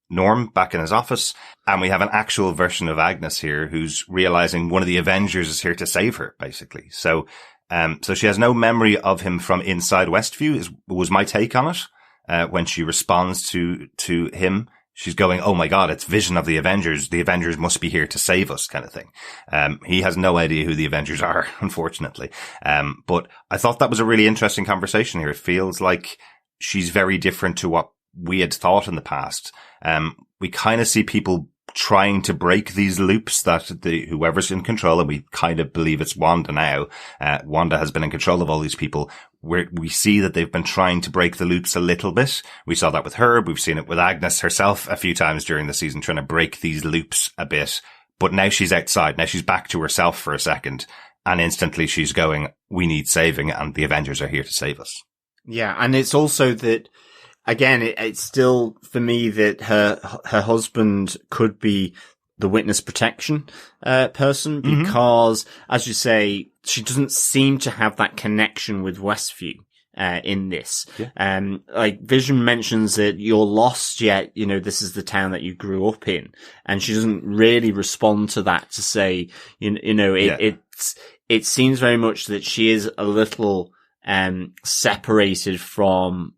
Norm back in his office, and we have an actual version of Agnes here who's realizing one of the Avengers is here to save her, basically. So she has no memory of him from inside Westview. Was my take on it. When she responds to him, she's going, oh my God, it's Vision of the Avengers. The Avengers must be here to save us, kind of thing. He has no idea who the Avengers are, unfortunately. But I thought that was a really interesting conversation here. It feels like she's very different to what we had thought in the past. We kind of see people trying to break these loops that whoever's in control, and we kind of believe it's Wanda now. Wanda has been in control of all these people. We see that they've been trying to break the loops a little bit. We saw that with Herb. We've seen it with Agnes herself a few times during the season, trying to break these loops a bit. But now she's outside. Now she's back to herself for a second. And instantly she's going, we need saving, and the Avengers are here to save us. Yeah. And it's also that, again, it's still for me that her husband could be the witness protection person, because, as you say, she doesn't seem to have that connection with Westview in this. Yeah. Like Vision mentions that you're lost, yet this is the town that you grew up in, and she doesn't really respond to that to say, it seems very much that she is a little separated from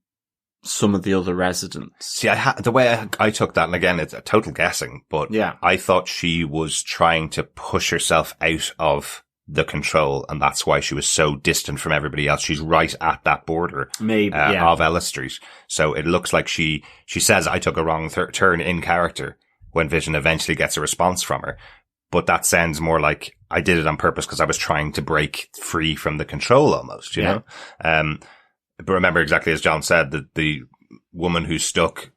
some of the other residents. See, the way I took that, and again, it's a total guessing, but I thought she was trying to push herself out of the control, and that's why she was so distant from everybody else. She's right at that border of Ella Street. So it looks like she says, I took a wrong turn in character when Vision eventually gets a response from her. But that sounds more like I did it on purpose because I was trying to break free from the control almost, you know? But remember, exactly as John said, that the woman who's stuck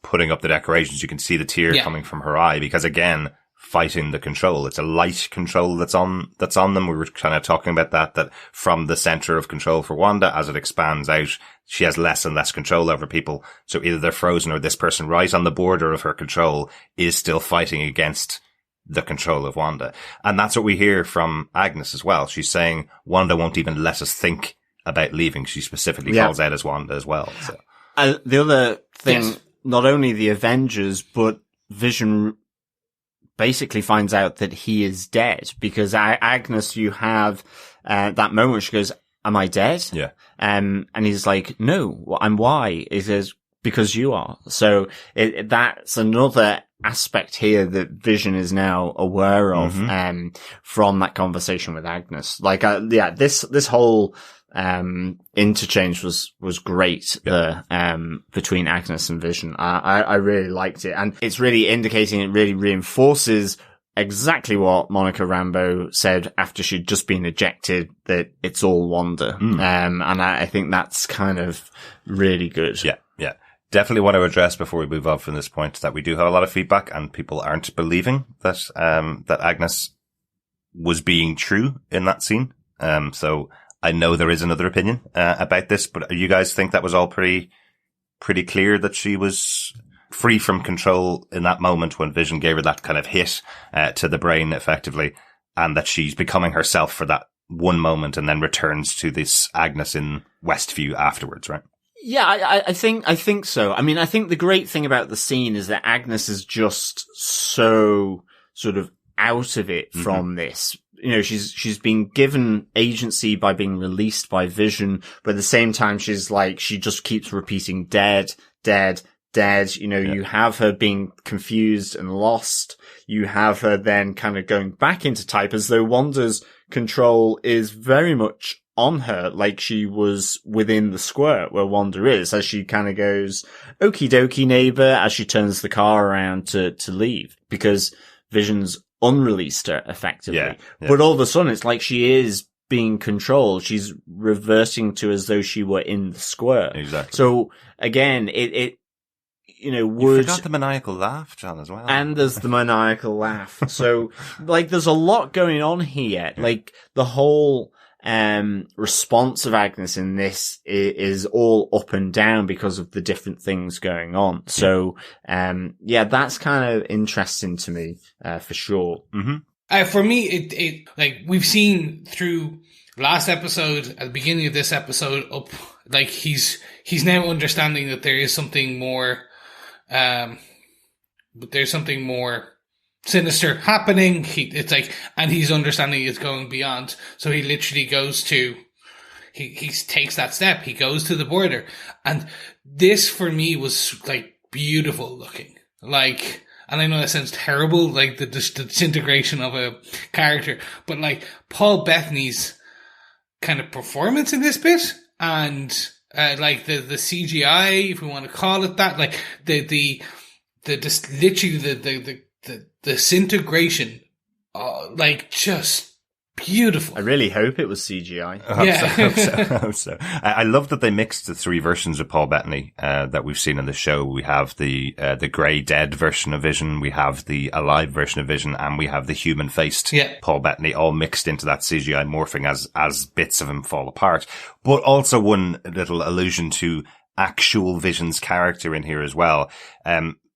putting up the decorations, you can see the tear coming from her eye because, again, fighting the control. It's a light control that's on them. We were kind of talking about that from the center of control for Wanda, as it expands out, she has less and less control over people. So either they're frozen or this person right on the border of her control is still fighting against the control of Wanda. And that's what we hear from Agnes as well. She's saying Wanda won't even let us think about leaving. She specifically calls out as Wanda as well. So. The other thing, not only the Avengers, but Vision basically finds out that he is dead, because Agnes, you have that moment where she goes, "Am I dead?" Yeah. And he's like, "No, and why?" He says, "Because you are." So that's another aspect here that Vision is now aware of, from that conversation with Agnes. Like, this whole interchange was great between Agnes and Vision. I really liked it, and it's really indicating, it really reinforces exactly what Monica Rambeau said after she'd just been ejected, that it's all Wanda. And I think that's kind of really good. Yeah. Definitely want to address before we move on from this point that we do have a lot of feedback and people aren't believing that that Agnes was being true in that scene. So I know there is another opinion about this, but you guys think that was all pretty clear, that she was free from control in that moment when Vision gave her that kind of hit to the brain effectively, and that she's becoming herself for that one moment and then returns to this Agnes in Westview afterwards, right? Yeah, I think so. I mean, I think the great thing about the scene is that Agnes is just so sort of out of it from this. You know, she's been given agency by being released by Vision, but at the same time, she's like, she just keeps repeating dead, dead, dead. You know, you have her being confused and lost. You have her then kind of going back into type, as though Wanda's control is very much on her, like she was within the square where Wanda is, as she kind of goes, "Okie dokie, neighbor," as she turns the car around to leave, because Vision's unreleased her effectively. Yeah. But all of a sudden, it's like she is being controlled. She's reverting to as though she were in the square. Exactly. So again, it you know, You forgot the maniacal laugh, John, as well. And there's the maniacal laugh. So, like, there's a lot going on here. Like, the whole response of Agnes in this is all up and down because of the different things going on. So, that's kind of interesting to me, for sure. For me, it like we've seen through last episode, at the beginning of this episode, up, like he's now understanding that there is something more, but there's something more sinister happening. It's like, and he's understanding it's going beyond. So he literally goes to, he takes that step. He goes to the border, and this for me was like beautiful looking. Like, and I know that sounds terrible, like the disintegration of a character, but like Paul Bettany's kind of performance in this bit, and like the CGI, if we want to call it that, like the disintegration, like just beautiful. I really hope it was CGI. I hope so. I love that they mixed the three versions of Paul Bettany that we've seen in the show. We have the grey dead version of Vision, we have the alive version of Vision, and we have the human faced Paul Bettany, all mixed into that CGI morphing as bits of him fall apart. But also one little allusion to actual Vision's character in here as well.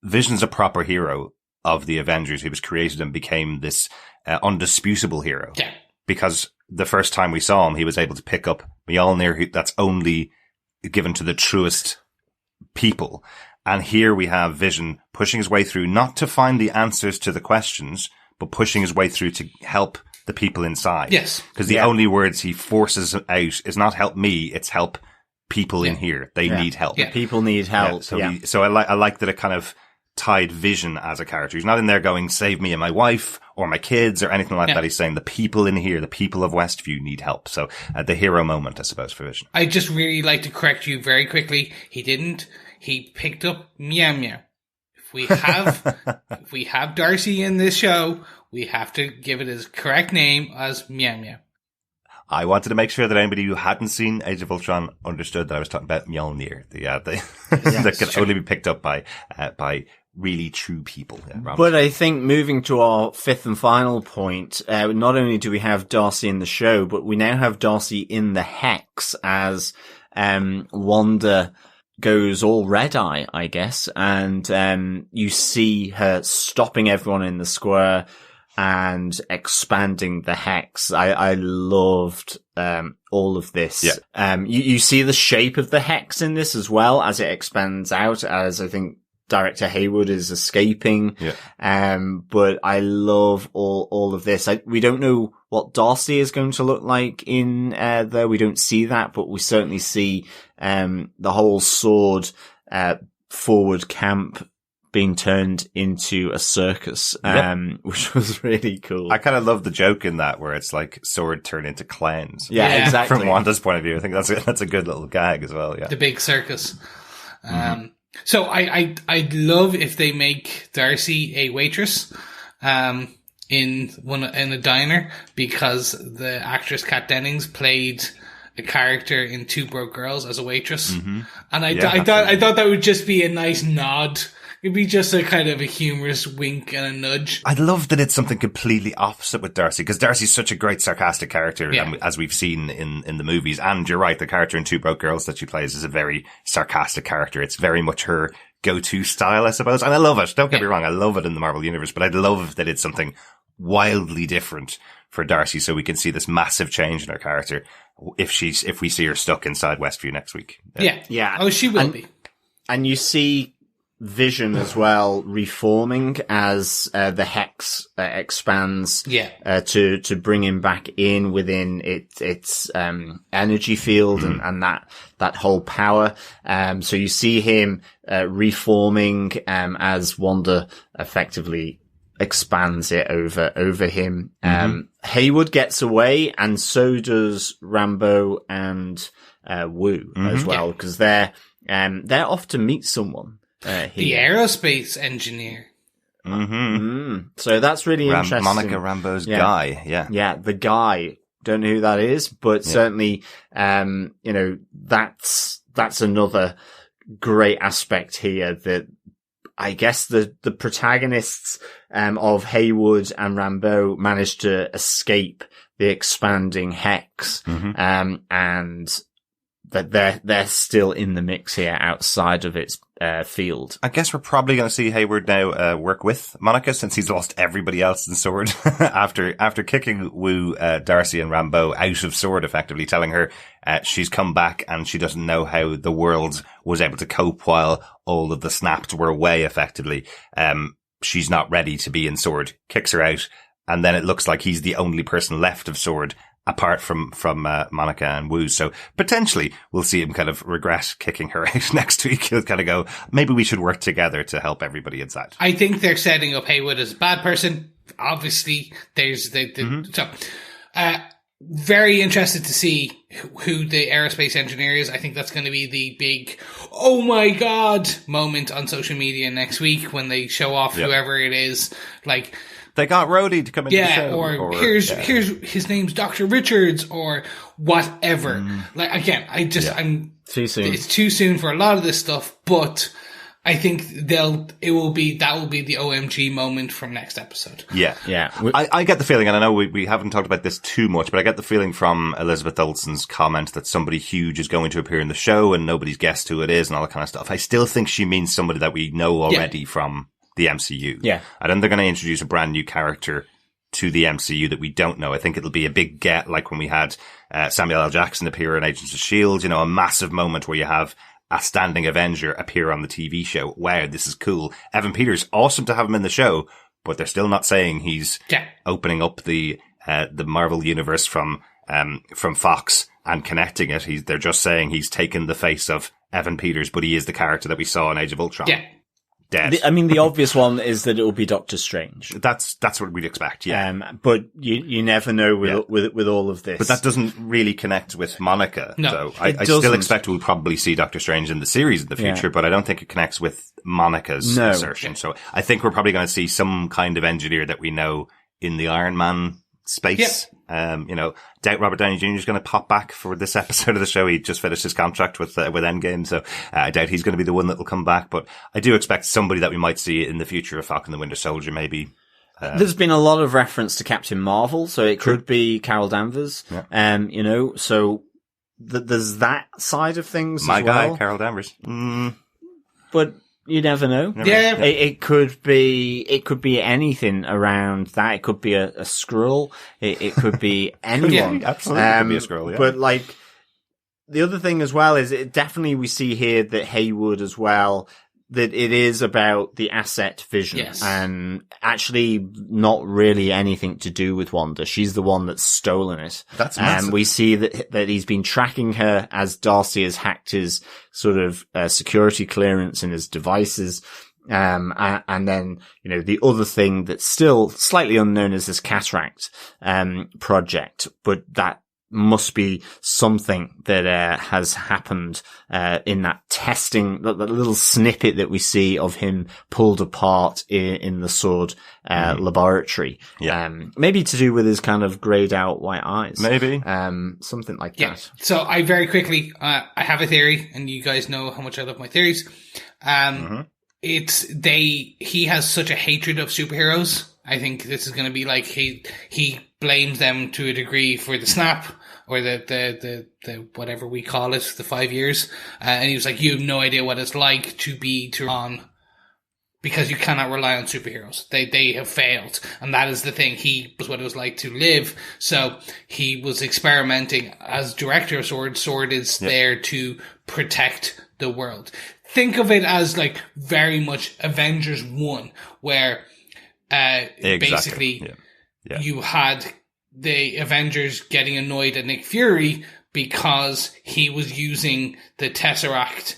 Vision's a proper hero of the Avengers. He was created and became this undisputable hero. Yeah. Because the first time we saw him, he was able to pick up Mjolnir, that's only given to the truest people. And here we have Vision pushing his way through, not to find the answers to the questions, but pushing his way through to help the people inside. Yes. Because the only words he forces out is not help me, it's help people in here. They need help. Yeah. People need help. So I like that it kind of tied Vision as a character. He's not in there going, save me and my wife or my kids or anything like that. He's saying the people in here, the people of Westview need help. So the hero moment, I suppose, for Vision. I just really like to correct you very quickly. He didn't. He picked up Meow Meow. If we have Darcy in this show, we have to give it his correct name as Meow Meow. I wanted to make sure that anybody who hadn't seen Age of Ultron understood that I was talking about Mjolnir, that can only be picked up by really true people. But I think moving to our fifth and final point, not only do we have Darcy in the show, but we now have Darcy in the Hex as Wanda goes all red-eye, I guess, and you see her stopping everyone in the square and expanding the Hex. I loved all of this. Yeah. You see the shape of the Hex in this as well as it expands out, as I think Director Haywood is escaping. But I love all of this. We don't know what Darcy is going to look like in there. We don't see that, but we certainly see the whole sword forward camp being turned into a circus, which was really cool. I kind of love the joke in that where it's like sword turn into clowns. Yeah, exactly. From Wanda's point of view, I think that's a good little gag as well. Yeah, the big circus. So I'd love if they make Darcy a waitress, in a diner, because the actress Kat Dennings played a character in Two Broke Girls as a waitress, and I thought that would just be a nice nod. It'd be just a kind of a humorous wink and a nudge. I'd love that it's something completely opposite with Darcy, because Darcy's such a great sarcastic character, as we've seen in the movies. And you're right, the character in Two Broke Girls that she plays is a very sarcastic character. It's very much her go-to style, I suppose. And I love it. Don't get me wrong, I love it in the Marvel Universe, but I'd love that it's something wildly different for Darcy, so we can see this massive change in her character if we see her stuck inside Westview next week. Yeah. Oh, she will be. And you see Vision as well reforming as the hex expands to bring him back in within its energy field and that whole power. So you see him reforming as Wanda effectively expands it over him. Hayward gets away, and so does Rambeau and Woo as well, because they're off to meet someone. The aerospace engineer. So that's really interesting. Monica Rambeau's guy. Yeah, the guy. Don't know who that is, but certainly, that's another great aspect here, that I guess the protagonists of Hayward and Rambeau managed to escape the expanding hex, and that they're still in the mix here outside of its field. I guess we're probably going to see Hayward now work with Monica, since he's lost everybody else in Sword after kicking Woo, Darcy and Rambeau out of Sword, effectively telling her she's come back and she doesn't know how the world was able to cope while all of the snaps were away, effectively. She's not ready to be in Sword, kicks her out, and then it looks like he's the only person left of Sword, apart from Monica and Woo. So potentially we'll see him kind of regret kicking her out next week. He'll kind of go, maybe we should work together to help everybody inside. I think they're setting up Haywood as a bad person. Obviously, there's very interested to see who the aerospace engineer is. I think that's going to be the big, oh my God moment on social media next week when they show off whoever it is. Like, they got Rhodey to come into the show. Or here's his name's Dr. Richards or whatever. Like, again, I'm too soon. It's too soon for a lot of this stuff, but I think that will be the OMG moment from next episode. Yeah. I get the feeling, and I know we haven't talked about this too much, but I get the feeling from Elizabeth Olsen's comment that somebody huge is going to appear in the show and nobody's guessed who it is and all that kind of stuff. I still think she means somebody that we know already from the MCU. Yeah. I don't think they're going to introduce a brand new character to the MCU that we don't know. I think it'll be a big get, like when we had Samuel L. Jackson appear in Agents of S.H.I.E.L.D., a massive moment where you have a standing Avenger appear on the TV show. Wow, this is cool. Evan Peters, awesome to have him in the show, but they're still not saying he's opening up the Marvel universe from Fox and connecting it. They're just saying he's taken the face of Evan Peters, but he is the character that we saw in Age of Ultron. Yeah. Dead. The obvious one is that it will be Doctor Strange. That's what we'd expect, yeah. But you never know with all of this. But that doesn't really connect with Monica. No, so I still expect we'll probably see Doctor Strange in the series in the future, but I don't think it connects with Monica's assertion. So I think we're probably going to see some kind of engineer that we know in the Iron Man space. Doubt Robert Downey Jr. is going to pop back for this episode of the show. He just finished his contract with Endgame, so I doubt he's going to be the one that will come back. But I do expect somebody that we might see in the future of Falcon the Winter Soldier, maybe. There's been a lot of reference to Captain Marvel, so it could be Carol Danvers. Yeah. So there's that side of things. My as well. guy, Carol Danvers. But you never know. Yeah. It could be anything around that. It could be a Skrull. It could be anyone. Absolutely. It could be a Skrull, yeah. But the other thing as well is we see here that Hayward as well that it is about the asset Vision. Yes. And actually not really anything to do with Wanda. She's the one that's stolen it. That's massive. And we see that he's been tracking her as Darcy has hacked his sort of security clearance in his devices. And then, the other thing that's still slightly unknown is this Cataract, project, but that must be something that, has happened, in that testing, that little snippet that we see of him pulled apart in the sword, laboratory. Yeah. Maybe to do with his kind of grayed out white eyes. Maybe. Something like Yeah. that. So I very quickly, I have a theory, and you guys know how much I love my theories. He has such a hatred of superheroes. I think this is going to be like he blames them to a degree for the snap or the whatever we call it, the 5 years. And he was like, you have no idea what it's like to be on, because you cannot rely on superheroes. They have failed. And that is the thing. He was what it was like to live. So he was experimenting as director of Sword. Sword is there to protect the world. Think of it as like very much Avengers 1, where basically you had the Avengers getting annoyed at Nick Fury because he was using the Tesseract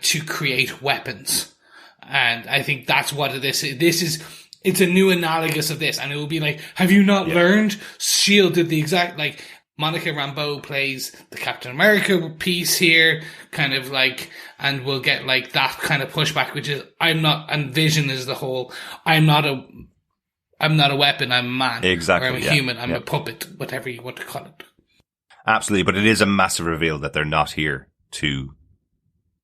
to create weapons. And I think that's what this is. It's a new analogous of this, and it will be like, have you not learned? S.H.I.E.L.D. did the exact, like, Monica Rambeau plays the Captain America piece here, kind of like, and we'll get like that kind of pushback, which is, and Vision is the whole, I'm not a weapon, I'm a man. Exactly. Or I'm a human, I'm a puppet, whatever you want to call it. Absolutely, but it is a massive reveal that they're not here to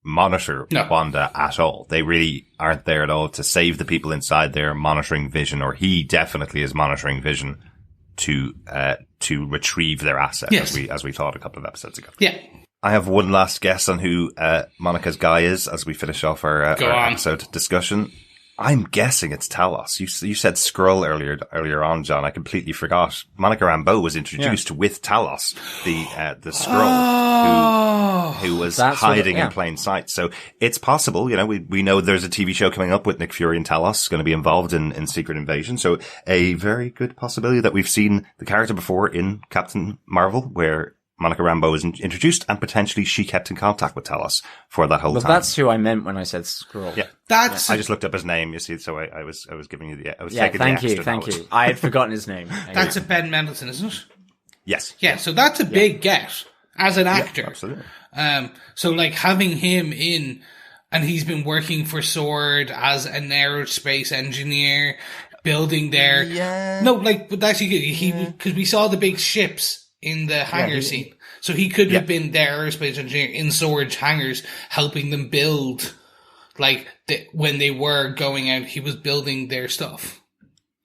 monitor Wanda at all. They really aren't there at all to save the people inside there monitoring Vision, or he definitely is monitoring Vision to retrieve their assets, as we thought a couple of episodes ago. Yeah. I have one last guess on who Monica's guy is as we finish off our episode discussion. I'm guessing it's Talos. You said Skrull earlier on, John. I completely forgot. Monica Rambeau was introduced with Talos, the Skrull who was hiding in plain sight. So it's possible, we know there's a TV show coming up with Nick Fury and Talos going to be involved in Secret Invasion. So a very good possibility that we've seen the character before in Captain Marvel, where Monica Rambeau was introduced, and potentially she kept in contact with Talos for that whole time. That's who I meant when I said Skrull. Yeah, I just looked up his name. You see, so I was giving you thank you. I had forgotten his name. That's a Ben Mendelsohn, isn't it? Yes. Yeah, so that's a big get as an actor. Absolutely. So like having him in, and he's been working for Sword as an aerospace engineer, building their. Yeah. No, but actually, because we saw the big ships in the hangar scene. So he could have been their aerospace engineer in Sword's hangars, helping them build, when they were going out, he was building their stuff.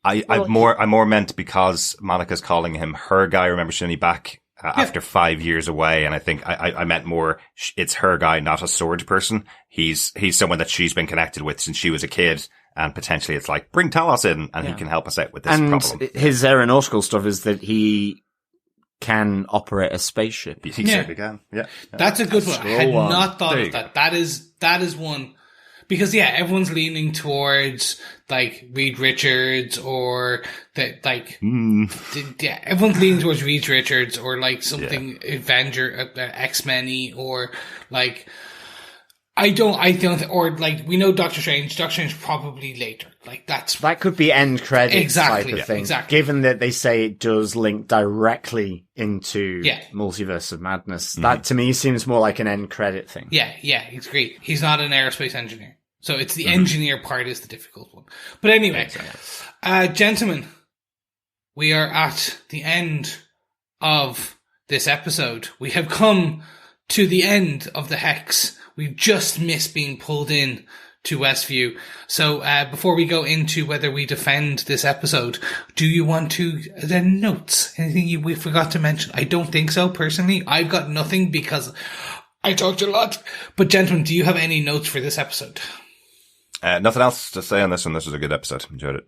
I more meant because Monica's calling him her guy. Remember, she's only back after 5 years away, and I think I meant more, it's her guy, not a Sword person. He's someone that she's been connected with since she was a kid. And potentially it's like, bring Talos in and he can help us out with this problem. And his aeronautical stuff is that he can operate a spaceship. He certainly can. Yeah. That's a good one. I had not thought of that. That is one, because everyone's leaning towards Reed Richards or everyone's leaning towards Reed Richards or something Avenger, X-Men-y, or I don't, or we know Doctor Strange. Doctor Strange probably later. That could be end credits type of thing. Exactly. Given that they say it does link directly into Multiverse of Madness, that to me seems more like an end credit thing. Yeah, it's great. He's not an aerospace engineer, so it's the engineer part is the difficult one. But anyway, gentlemen, we are at the end of this episode. We have come to the end of the Hex. We've just missed being pulled in to Westview. So before we go into whether we defend this episode, do you want to notes? Anything we forgot to mention? I don't think so, personally. I've got nothing because I talked a lot. But gentlemen, do you have any notes for this episode? Nothing else to say on this one. This was a good episode. Enjoyed it.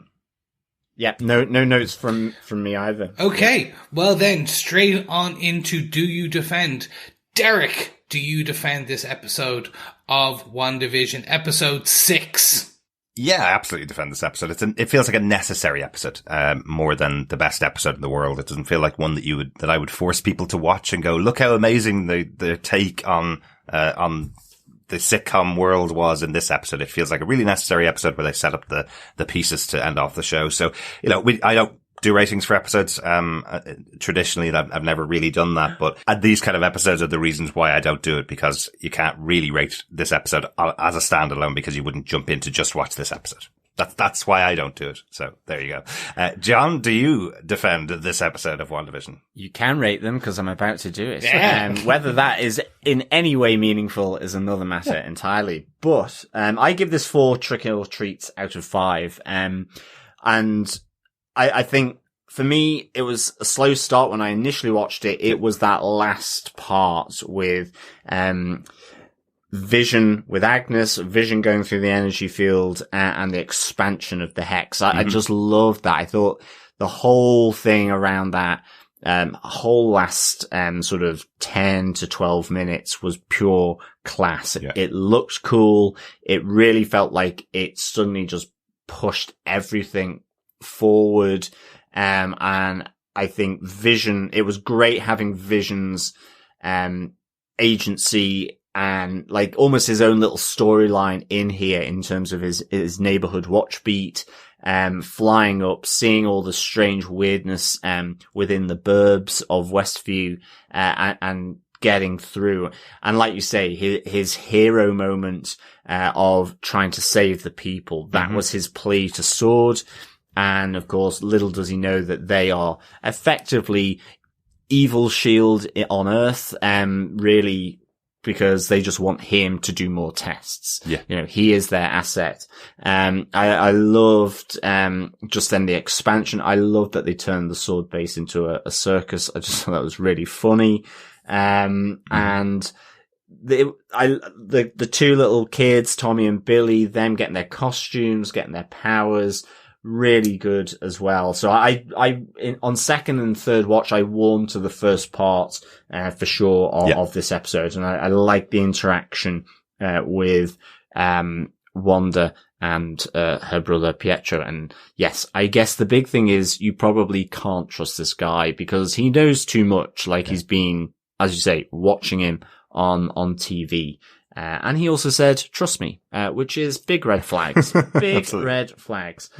Yeah, no notes from me either. Okay, well then, straight on into Do You Defend? Derek, do you defend this episode of WandaVision, episode 6? Yeah, I absolutely defend this episode. It feels like a necessary episode, more than the best episode in the world. It doesn't feel like one that I would force people to watch and go, look how amazing the take on the sitcom world was in this episode. It feels like a really necessary episode where they set up the pieces to end off the show. So, I don't do ratings for episodes. Traditionally, I've never really done that, but these kind of episodes are the reasons why I don't do it, because you can't really rate this episode as a standalone, because you wouldn't jump in to just watch this episode. That's why I don't do it. So there you go. John, do you defend this episode of WandaVision? You can rate them, because I'm about to do it. Yeah. Whether that is in any way meaningful is another matter entirely. But I give this 4 trick or treats out of 5. And I think for me, it was a slow start when I initially watched it. It was that last part with Vision, with Agnes, Vision going through the energy field, and the expansion of the Hex. I just loved that. I thought the whole thing around that whole last sort of 10 to 12 minutes was pure class. Yeah. It looked cool. It really felt like it suddenly just pushed everything forward. And I think Vision, it was great having Vision's agency and like almost his own little storyline in here in terms of his Neighbourhood Watch beat, flying up, seeing all the strange weirdness within the burbs of Westview, and getting through. And like you say, his hero moment of trying to save the people, that was his plea to Sword. And of course, little does he know that they are effectively evil shield on Earth, really, because they just want him to do more tests. Yeah. He is their asset. I loved, just then the expansion. I loved that they turned the Sword base into a circus. I just thought that was really funny. And the 2 little kids, Tommy and Billy, them getting their costumes, getting their powers, really good as well. So on second and third watch, I warmed to the first part, for sure of this episode. And I like the interaction, with, Wanda and, her brother Pietro. And yes, I guess the big thing is you probably can't trust this guy because he knows too much. Like he's been, as you say, watching him on TV. And he also said, trust me, which is big red flags, big red flags.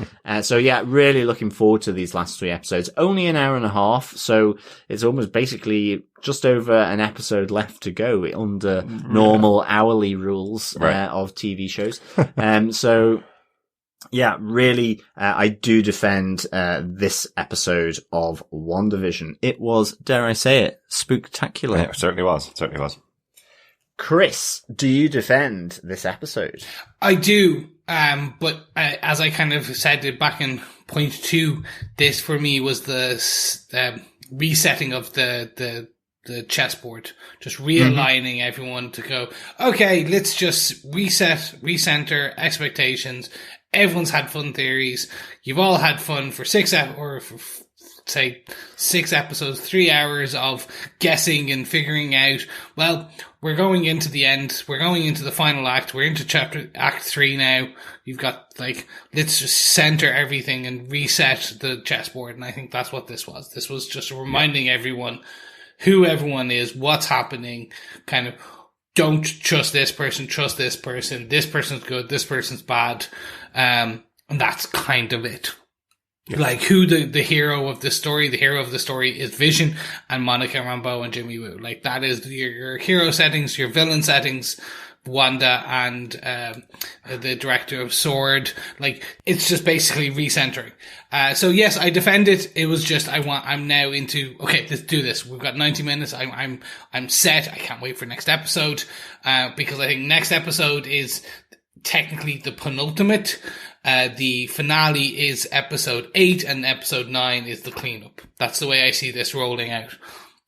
So yeah, really looking forward to these last 3 episodes. Only an hour and a half. So it's almost basically just over an episode left to go under normal hourly rules, of TV shows. So yeah, really, I do defend, this episode of WandaVision. It was, dare I say it, spooktacular. Yeah, it certainly was. It certainly was. Chris, do you defend this episode? I do, but as I kind of said back in point 2, this for me was the resetting of the chessboard, just realigning everyone to go, okay, let's just recenter expectations. Everyone's had fun theories. You've all had fun for 6 episodes, 3 hours of guessing and figuring out, well, we're going into the end. We're going into the final act. We're into act 3 now. You've got, let's just center everything and reset the chessboard. And I think that's what this was. This was just reminding everyone who everyone is, what's happening, kind of, don't trust this person, trust this person. This person's good, this person's bad. And that's kind of it. Yeah. Like who the hero of the story is Vision and Monica Rambeau and Jimmy Woo. Like that is your hero settings, your villain settings, Wanda and the director of Sword. Like it's just basically recentering. So yes, I defend it. It was just I'm now into, okay, let's do this. We've got 90 minutes. I'm set. I can't wait for next episode because I think next episode is technically the penultimate. The finale is episode 8 and episode 9 is the cleanup. That's the way I see this rolling out.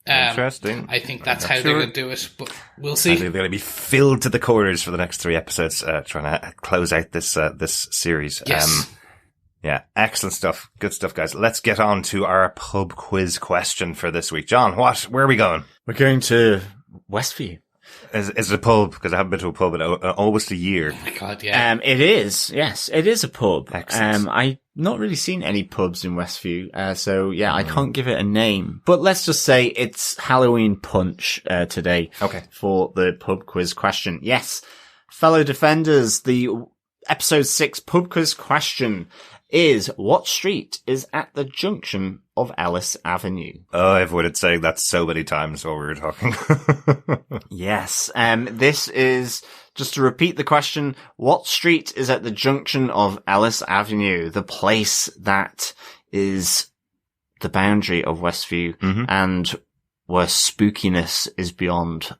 Interesting. I think that's how they're going to do it, but we'll see. I think they're going to be filled to the corners for the next 3 episodes, trying to close out this series. Yes. Yeah, excellent stuff. Good stuff, guys. Let's get on to our pub quiz question for this week. John, where are we going? We're going to Westview. Is it a pub? Because I haven't been to a pub in almost a year. Oh my God, yeah. It is. Yes, it is a pub. Excellent. I've not really seen any pubs in Westview. So yeah, I can't give it a name, but let's just say it's Halloween Punch, today. Okay. For the pub quiz question. Yes. Fellow defenders, the episode 6 pub quiz question is, what street is at the junction of Ellis Avenue? Oh, everyone is saying that so many times while we were talking. Yes. This is, just to repeat the question, what street is at the junction of Ellis Avenue? The place that is the boundary of Westview and where spookiness is beyond,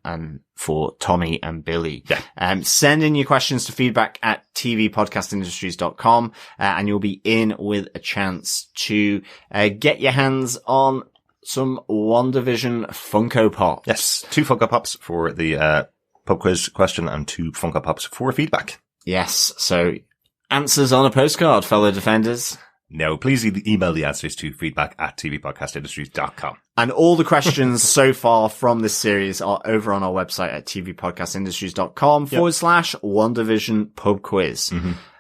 for Tommy and Billy. Yeah. Send in your questions to feedback at tvpodcastindustries.com, and you'll be in with a chance to get your hands on some WandaVision Funko Pops. Yes, 2 Funko Pops for the pub quiz question and 2 Funko Pops for feedback. Yes, so answers on a postcard, fellow defenders. No, please email the answers to feedback at tvpodcastindustries.com. And all the questions so far from this series are over on our website at tvpodcastindustries.com /WandaVision pub quiz.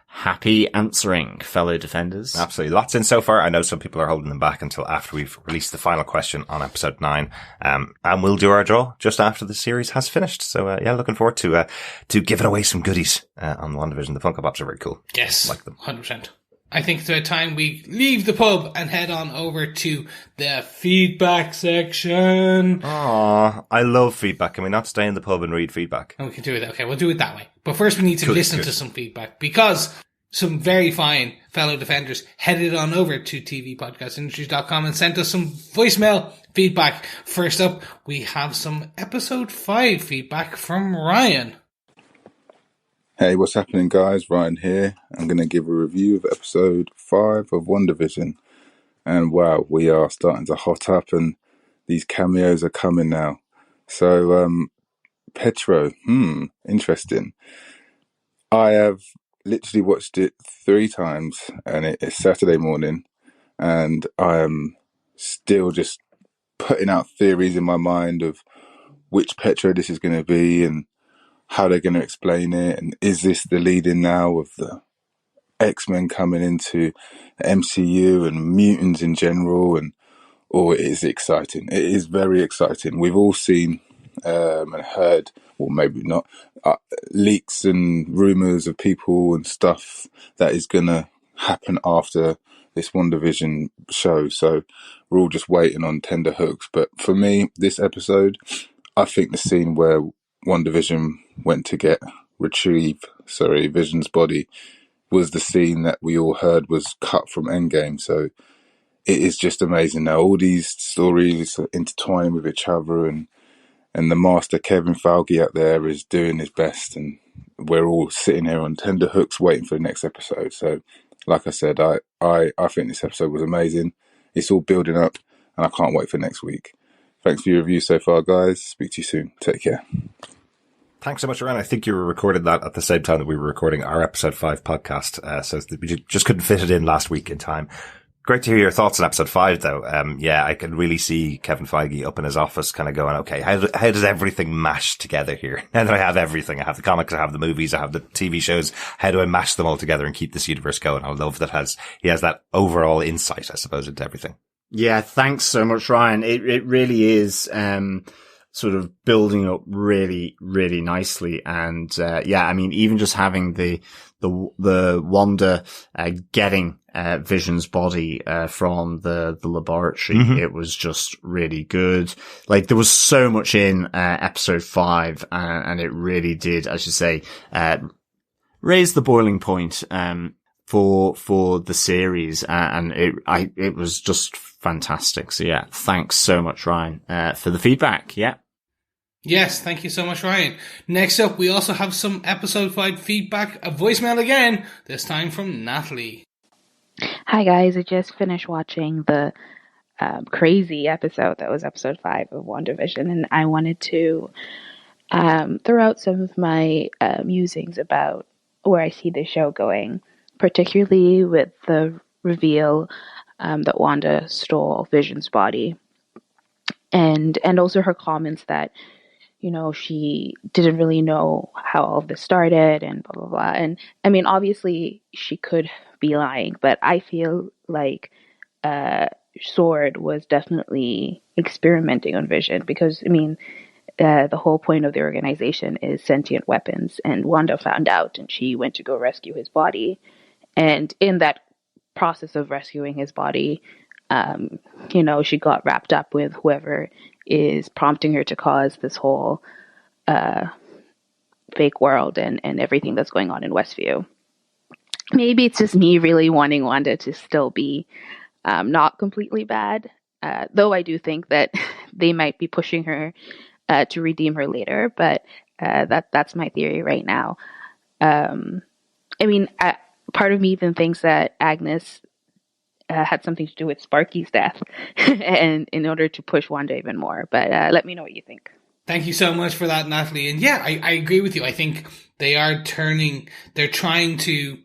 Happy answering, fellow defenders. Absolutely. Lots in so far. I know some people are holding them back until after we've released the final question on episode 9. And we'll do our draw just after the series has finished. So, yeah, looking forward to giving away some goodies, on WandaVision. The Funko Pops are very cool. Yes. Like them. 100%. I think it's about time we leave the pub and head on over to the feedback section. Aw, I love feedback. Can we not stay in the pub and read feedback? Oh, we can do it. Okay, we'll do it that way. But first we need to listen to some feedback, because some very fine fellow defenders headed on over to tvpodcastindustries.com and sent us some voicemail feedback. First up, we have some episode 5 feedback from Ryan. Hey, what's happening, guys? Ryan here. I'm going to give a review of episode 5 of WandaVision. And wow, we are starting to hot up and these cameos are coming now. So, Pietro, interesting. I have literally watched it 3 times and it's Saturday morning and I am still just putting out theories in my mind of which Pietro this is going to be and how they're going to explain it, and is this the lead-in now of the X-Men coming into the MCU and mutants in general, or is it exciting? It is very exciting. We've all seen and heard, or maybe not, leaks and rumours of people and stuff that is going to happen after this WandaVision show, so we're all just waiting on tender hooks. But for me, this episode, I think the scene where WandaVision went to retrieve Vision's body was the scene that we all heard was cut from Endgame. So it is just amazing now. All these stories are intertwining with each other, and the master Kevin Feige out there is doing his best, and we're all sitting here on tender hooks waiting for the next episode. So like I said, I think this episode was amazing. It's all building up and I can't wait for next week. Thanks for your review so far, guys. Speak to you soon. Take care. Thanks so much, Ryan. I think you were recording that at the same time that we were recording our episode 5 podcast. So we just couldn't fit it in last week in time. Great to hear your thoughts on episode 5, though. Yeah, I can really see Kevin Feige up in his office kind of going, okay, how does everything mash together here? Now that I have everything, I have the comics, I have the movies, I have the TV shows, how do I mash them all together and keep this universe going? I love that he has that overall insight, I suppose, into everything. Yeah, thanks so much, Ryan. It really is, sort of building up really, really nicely. And, yeah, I mean, even just having the Wanda, getting, Vision's body, from the laboratory, it was just really good. Like, there was so much in, episode 5, and it really did, as you say, raise the boiling point, for the series, and it was just fantastic. So yeah, thanks so much, Ryan, for the feedback. Yeah. Yes, thank you so much, Ryan. Next up, we also have some episode 5 feedback, a voicemail again, this time from Natalie. Hi guys, I just finished watching the crazy episode that was episode 5 of WandaVision, and I wanted to throw out some of my musings about where I see the show going, particularly with the reveal that Wanda stole Vision's body, and also her comments that she didn't really know how all of this started and blah, blah, blah. And I mean, obviously she could be lying, but I feel like Sword was definitely experimenting on Vision because, I mean, the whole point of the organization is sentient weapons, and Wanda found out and she went to go rescue his body. And in that process of rescuing his body, she got wrapped up with whoever is prompting her to cause this whole fake world and everything that's going on in Westview. Maybe it's just me really wanting Wanda to still be not completely bad, though I do think that they might be pushing her to redeem her later, but that's my theory right now. I mean, part of me even thinks that Agnes had something to do with Sparky's death and in order to push Wanda even more. But let me know what you think. Thank you so much for that, Natalie. And yeah, I agree with you. I think they're trying to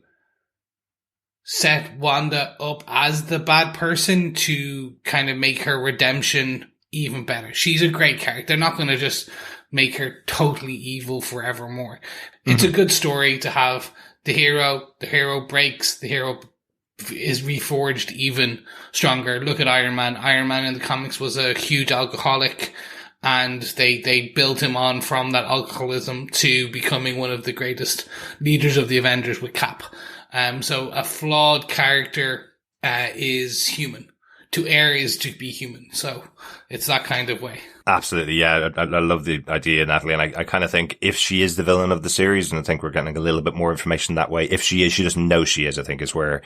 set Wanda up as the bad person to kind of make her redemption even better. She's a great character. They're not going to just make her totally evil forevermore. It's a good story to have the hero breaks, the hero is reforged even stronger. Look at Iron Man. Iron Man in the comics was a huge alcoholic, and they built him on from that alcoholism to becoming one of the greatest leaders of the Avengers with Cap. So a flawed character is human. To err is to be human. So it's that kind of way. Absolutely, yeah. I love the idea, Natalie, and I kind of think if she is the villain of the series, and I think we're getting a little bit more information that way. If she is, she doesn't know she is, I think is where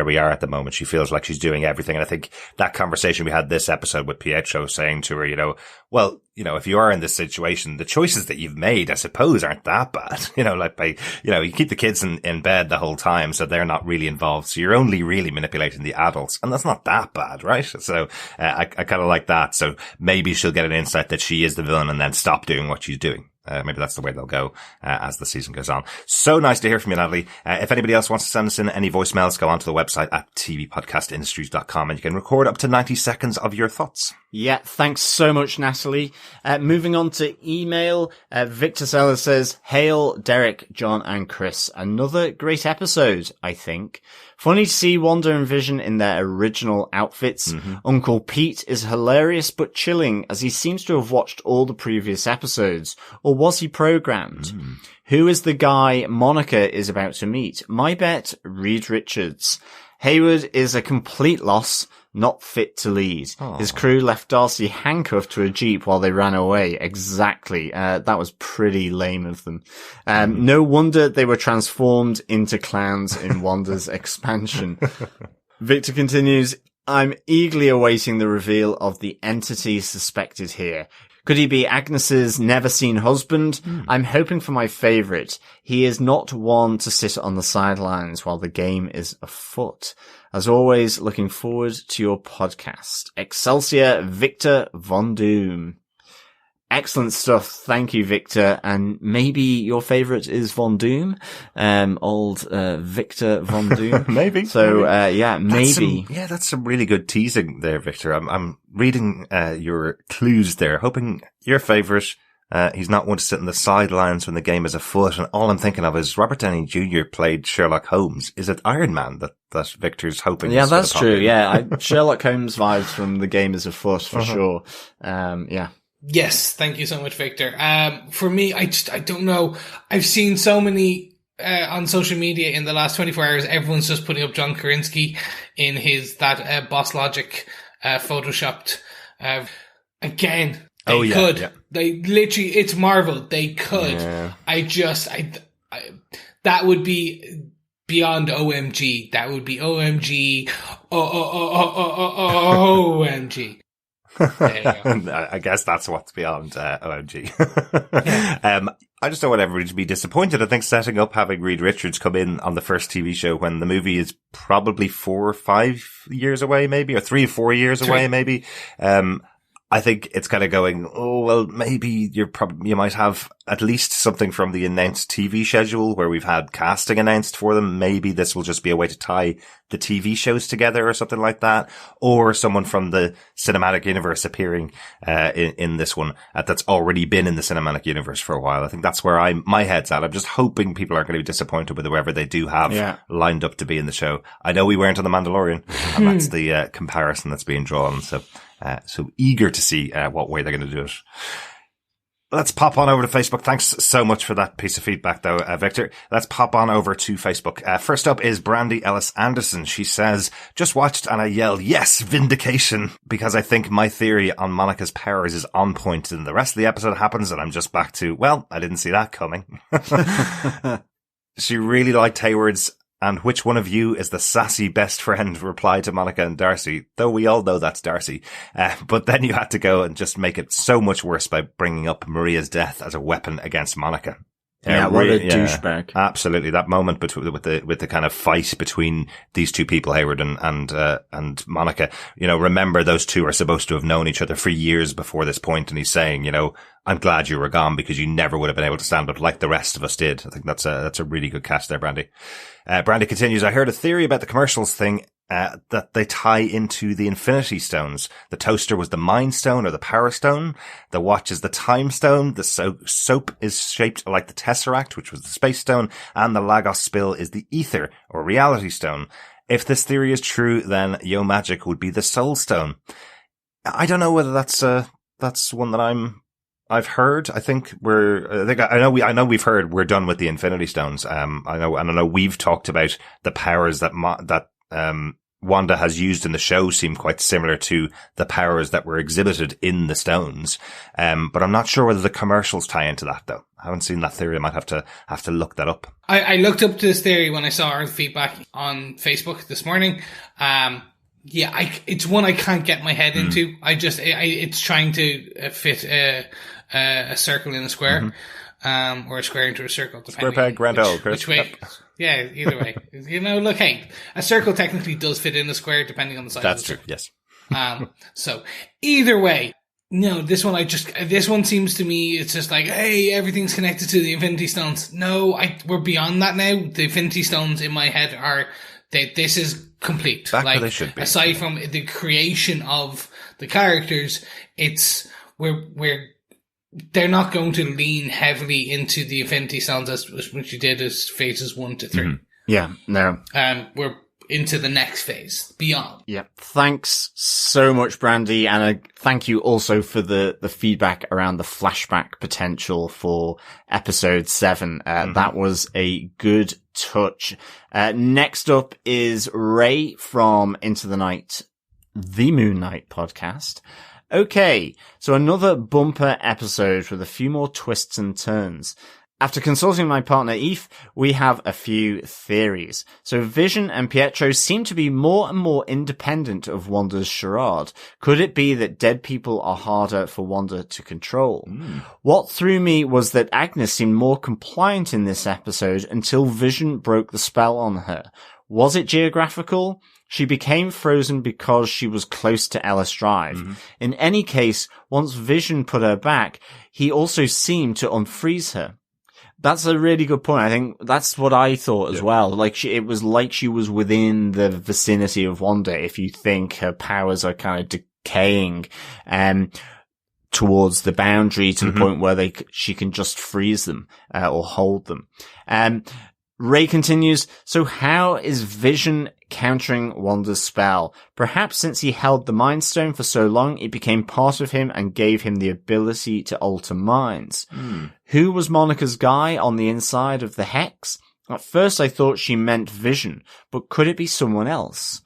we are at the moment. She feels like she's doing everything. And I think that conversation we had this episode with Pietro saying to her, well, if you are in this situation, the choices that you've made, I suppose, aren't that bad. You keep the kids in bed the whole time, so they're not really involved. So you're only really manipulating the adults, and that's not that bad, right? So I kind of like that. So maybe she'll get an insight that she is the villain and then stop doing what she's doing. Maybe that's the way they'll go as the season goes on. So nice to hear from you, Natalie. If anybody else wants to send us in any voicemails, go onto the website at tvpodcastindustries.com and you can record up to 90 seconds of your thoughts. Yeah, thanks so much, Natalie. Moving on to email, Victor Sellers says, "Hail, Derek, John and Chris. Another great episode, I think. Funny to see Wanda and Vision in their original outfits. Uncle Pete is hilarious but chilling as he seems to have watched all the previous episodes. Or was he programmed? Who is the guy Monica is about to meet? My bet, Reed Richards. Hayward is a complete loss, not fit to lead. Aww. His crew left Darcy handcuffed to a jeep while they ran away. Exactly. That was pretty lame of them. No wonder they were transformed into clowns in Wanda's expansion." Victor continues, "I'm eagerly awaiting the reveal of the entity suspected here. Could he be Agnes's never-seen husband? I'm hoping for my favourite. He is not one to sit on the sidelines while the game is afoot. As always, looking forward to your podcast. Excelsior, Victor Von Doom." Excellent stuff. Thank you, Victor. And maybe your favourite is Von Doom, old Victor Von Doom. Maybe. So maybe. That's some really good teasing there, Victor. I'm reading your clues there, hoping your favourite. He's not one to sit on the sidelines when the game is afoot. And all I'm thinking of is Robert Downey Jr. played Sherlock Holmes. Is it Iron Man that Victor's hoping? Yeah, that's true. Yeah, Sherlock Holmes vibes from the game is afoot for sure. Yeah. Yes, thank you so much, Victor. For me, I don't know. I've seen so many on social media in the last 24 hours. Everyone's just putting up John Krasinski in that Boss Logic photoshopped. Again, they could. Yeah. They literally, it's Marvel. They could. Yeah. That would be beyond OMG. That would be OMG. OMG. I guess that's what's beyond OMG. I just don't want everybody to be disappointed. I think setting up having Reed Richards come in on the first TV show when the movie is probably 4 or 5 years away, maybe, or 3 or 4 years away, maybe. I think it's kind of going, oh, well, maybe you might have at least something from the announced TV schedule where we've had casting announced for them. Maybe this will just be a way to tie the TV shows together or something like that. Or someone from the cinematic universe appearing, in this one that's already been in the cinematic universe for a while. I think that's where my head's at. I'm just hoping people aren't going to be disappointed with whoever they do have lined up to be in the show. I know we weren't on The Mandalorian, and that's the comparison that's being drawn. So eager to see what way they're going to do it. Let's pop on over to Facebook. Thanks so much for that piece of feedback, though, Victor. Let's pop on over to Facebook. First up is Brandy Ellis Anderson. She says, just watched and I yelled, yes, vindication, because I think my theory on Monica's powers is on point and the rest of the episode happens and I'm just back to, well, I didn't see that coming. She really liked Hayward's "and which one of you is the sassy best friend" reply to Monica and Darcy, though we all know that's Darcy. But then you had to go and just make it so much worse by bringing up Maria's death as a weapon against Monica. Yeah, what a douchebag. Absolutely. That moment with the kind of fight between these two people, Hayward and Monica, remember those two are supposed to have known each other for years before this point. And he's saying, I'm glad you were gone because you never would have been able to stand up like the rest of us did. I think that's a really good catch there, Brandy. Brandy continues, I heard a theory about the commercials thing, that they tie into the Infinity Stones. The toaster was the Mind Stone or the Power Stone. The watch is the Time Stone. The soap is shaped like the Tesseract, which was the Space Stone. And the Lagos spill is the Ether or Reality Stone. If this theory is true, then Yo Magic would be the Soul Stone. I don't know whether that's one that I've heard. I know we've heard we're done with the Infinity Stones. I know we've talked about the powers that Wanda has used in the show seem quite similar to the powers that were exhibited in the stones. But I'm not sure whether the commercials tie into that though. I haven't seen that theory. I might have to look that up. I looked up this theory when I saw our feedback on Facebook this morning. It's one I can't get my head into. It's trying to fit a circle in a square, or a square into a circle. Square peg, round hole, Chris. Which way? Yep. Yeah, either way. Look, hey, a circle technically does fit in a square depending on the size. That's true. Yes. So either way, no, this one seems to me, it's just like, hey, everything's connected to the Infinity Stones. No, we're beyond that now. The Infinity Stones in my head this is complete. Back where they should be. Aside from the creation of the characters, they're not going to lean heavily into the Infinity Stones as which you did as phases 1 to 3. Mm-hmm. Yeah, no. We're into the next phase, beyond. Yeah. Thanks so much, Brandy. And thank you also for the feedback around the flashback potential for episode 7. That was a good touch. Next up is Ray from Into the Night, the Moon Knight podcast. Okay, so another bumper episode with a few more twists and turns. After consulting my partner Eve, we have a few theories. So Vision and Pietro seem to be more and more independent of Wanda's charade. Could it be that dead people are harder for Wanda to control? What threw me was that Agnes seemed more compliant in this episode until Vision broke the spell on her. Was it geographical? She became frozen because she was close to Ellis Drive. In any case, once Vision put her back, he also seemed to unfreeze her. That's a really good point. I think that's what I thought as well. Like it was like she was within the vicinity of Wanda. If you think her powers are kind of decaying, towards the boundary to the point where she can just freeze them, or hold them. Ray continues, so how is Vision countering Wanda's spell? Perhaps since he held the Mind Stone for so long, it became part of him and gave him the ability to alter minds. Who was Monica's guy on the inside of the Hex? At first I thought she meant Vision, but could it be someone else?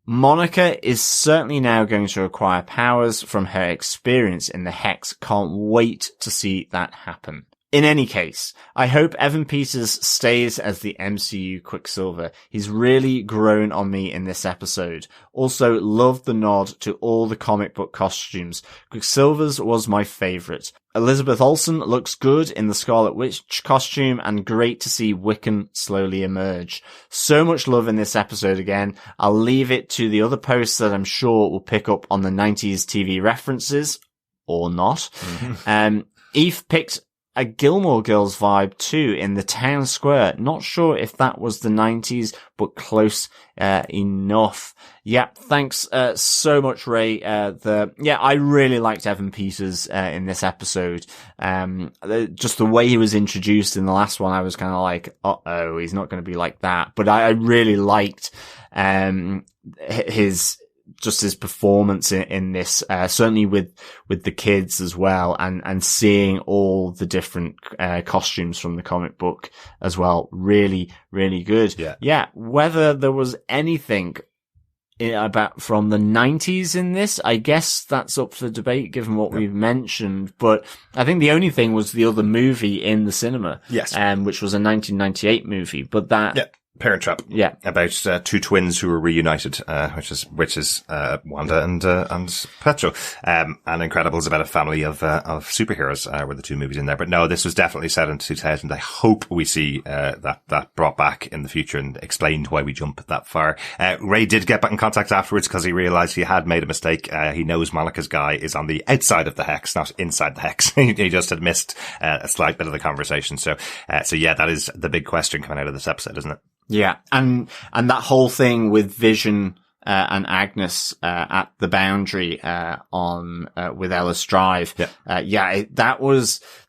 Monica is certainly now going to acquire powers from her experience in the Hex. Can't wait to see that happen. In any case, I hope Evan Peters stays as the MCU Quicksilver. He's really grown on me in this episode. Also, loved the nod to all the comic book costumes. Quicksilver's was my favourite. Elizabeth Olsen looks good in the Scarlet Witch costume, and great to see Wiccan slowly emerge. So much love in this episode again. I'll leave it to the other posts that I'm sure will pick up on the 90s TV references, or not. Eve picked a Gilmore Girls vibe too in the town square. Not sure if that was the 90s, but close enough. Yeah, thanks so much, Ray. I really liked Evan Peters in this episode. Just the way he was introduced in the last one, I was kind of like, uh-oh, he's not going to be like that. But I really liked his performance in this, certainly with the kids as well, and seeing all the different costumes from the comic book as well. Really, really good. Yeah. Whether there was anything about from the 90s in this, I guess that's up for debate given what we've mentioned, but I think the only thing was the other movie in the cinema. Yes. Which was a 1998 movie, but that... Yeah. Parent Trap. Yeah. About two twins who were reunited, which is Wanda and Pietro. And Incredibles about a family of superheroes, were the two movies in there. But no, this was definitely set in 2000. I hope we see, that brought back in the future and explained why we jump that far. Ray did get back in contact afterwards because he realized he had made a mistake. He knows Monica's guy is on the outside of the hex, not inside the hex. He just had missed, a slight bit of the conversation. So yeah, that is the big question coming out of this episode, isn't it? Yeah, and that whole thing with Vision and Agnes at the boundary with Ellis Drive. That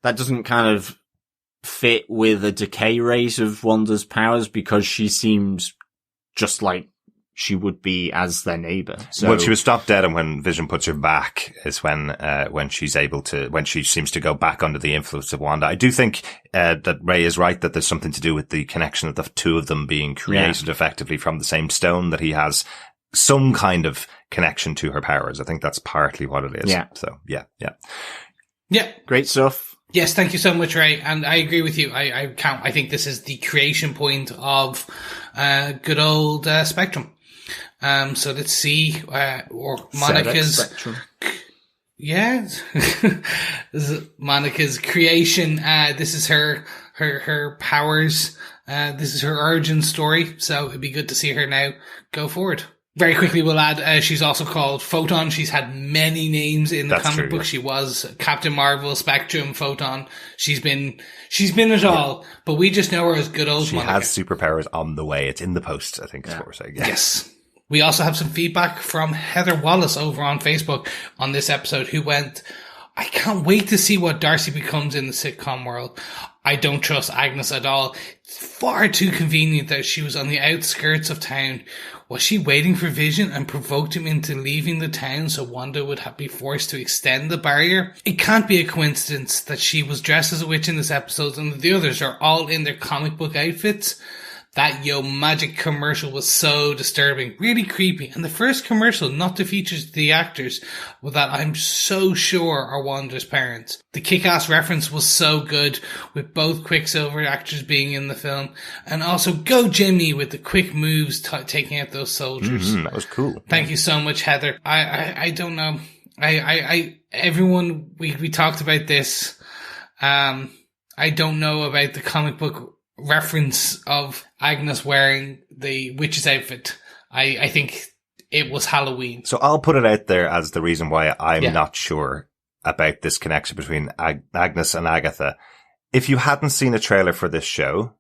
doesn't kind of fit with a decay rate of Wanda's powers, because she seems just like she would be as their neighbor. So, well, she was stopped dead, and when Vision puts her back is when she's able to, when she seems to go back under the influence of Wanda. I do think that Ray is right that there's something to do with the connection of the two of them being created effectively from the same stone, that he has some kind of connection to her powers. I think that's partly what it is. Yeah. So yeah. Great stuff. Yes, thank you so much, Ray. And I agree with you. I think this is the creation point of good old Spectrum. So let's see, or Monica's, Spectrum. Yeah, this is Monica's creation. This is her powers. This is her origin story. So it'd be good to see her now go forward. Very quickly, we'll add, she's also called Photon. She's had many names in the comic book. Yeah. She was Captain Marvel, Spectrum, Photon. She's been it all, but we just know her as good old Monica. She has superpowers on the way. It's in the post, I think is what we're saying. Yeah. Yes. We also have some feedback from Heather Wallace over on Facebook on this episode, who went, I can't wait to see what Darcy becomes in the sitcom world. I don't trust Agnes at all. It's far too convenient that she was on the outskirts of town. Was she waiting for Vision and provoked him into leaving the town so Wanda would be forced to extend the barrier? It can't be a coincidence that she was dressed as a witch in this episode and the others are all in their comic book outfits. That Yo Magic commercial was so disturbing, really creepy, and the first commercial not to feature the actors that I'm so sure are Wanda's parents. The Kick-Ass reference was so good, with both Quicksilver actors being in the film, and also Go Jimmy with the quick moves taking out those soldiers. That was cool. Thank you so much, Heather. I don't know. Everyone, we talked about this. I don't know about the comic book reference of Agnes wearing the witch's outfit. I think it was Halloween. So I'll put it out there as the reason why I'm not sure about this connection between Agnes and Agatha. If you hadn't seen a trailer for this show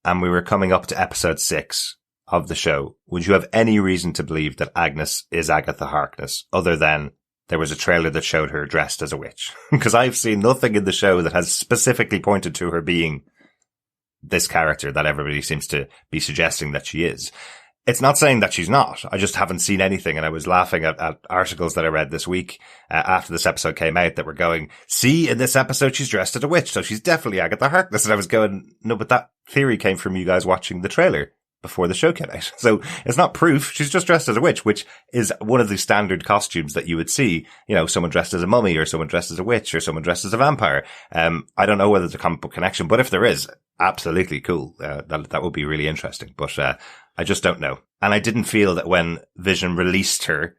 and we were coming up to episode 6 of the show, would you have any reason to believe that Agnes is Agatha Harkness other than there was a trailer that showed her dressed as a witch? Because I've seen nothing in the show that has specifically pointed to her being this character that everybody seems to be suggesting that she is. It's not saying that she's not. I just haven't seen anything. And I was laughing at articles that I read this week after this episode came out that were going, see, in this episode, she's dressed as a witch. So she's definitely Agatha Harkness. And I was going, no, but that theory came from you guys watching the trailer before the show came out. So it's not proof. She's just dressed as a witch, which is one of the standard costumes that you would see, you know, someone dressed as a mummy or someone dressed as a witch or someone dressed as a vampire. I don't know whether there's a comic book connection, but if there is, absolutely cool. That would be really interesting, but I just don't know. And I didn't feel that when Vision released her,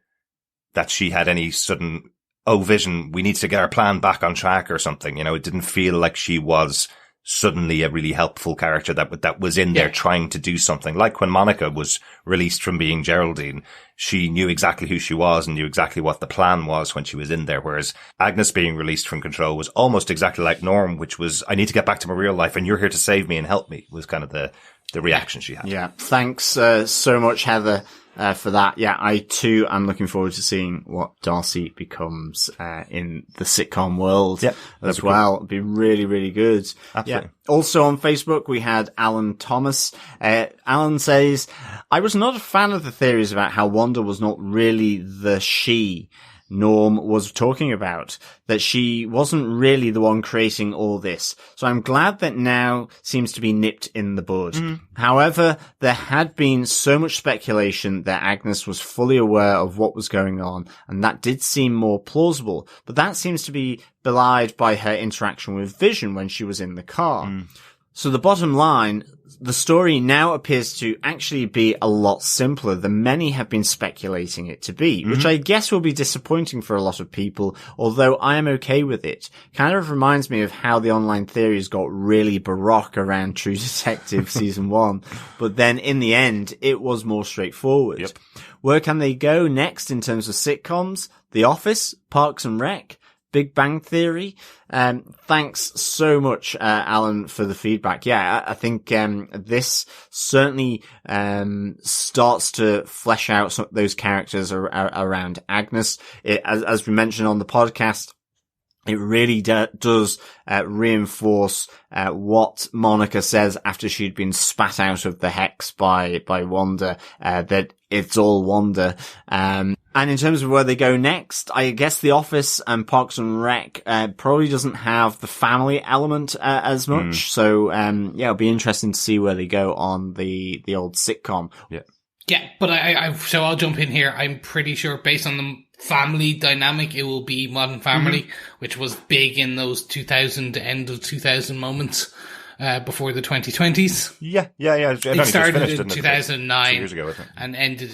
that she had any sudden oh, Vision, we need to get our plan back on track or something. You know, it didn't feel like she was suddenly a really helpful character that was in there trying to do something. Like when Monica was released from being Geraldine, she knew exactly who she was and knew exactly what the plan was when she was in there. Whereas Agnes being released from control was almost exactly like Norm, which was, I need to get back to my real life and you're here to save me and help me, was kind of the reaction she had. Yeah. Thanks so much, Heather, for that. Yeah, I too am looking forward to seeing what Darcy becomes in the sitcom world as well. Cool. It'd be really, really good. Absolutely. Yeah. Also on Facebook, we had Alan Thomas. Alan says, I was not a fan of the theories about how Wanda was not really the she Norm was talking about, that she wasn't really the one creating all this. So I'm glad that now seems to be nipped in the bud. However, there had been so much speculation that Agnes was fully aware of what was going on, and that did seem more plausible. But that seems to be belied by her interaction with Vision when she was in the car. So the bottom line, the story now appears to actually be a lot simpler than many have been speculating it to be, which I guess will be disappointing for a lot of people, although I am okay with it. Kind of reminds me of how the online theories got really baroque around True Detective season 1, but then in the end, it was more straightforward. Where can they go next in terms of sitcoms? The Office, Parks and Rec, Big Bang Theory. Thanks so much, Alan, for the feedback. Yeah, I think this certainly starts to flesh out some of those characters around Agnes. As we mentioned on the podcast, it really does reinforce what Monica says after she'd been spat out of the hex by Wanda, that it's all Wanda. And in terms of where they go next, I guess The Office and Parks and Rec probably doesn't have the family element as much. So it'll be interesting to see where they go on the old sitcom. Yeah, but so I'll jump in here. I'm pretty sure based on the family dynamic, it will be Modern Family, which was big in those end of 2000 moments before the 2020s. Yeah. It started in 2009 2 years ago, isn't it? And ended.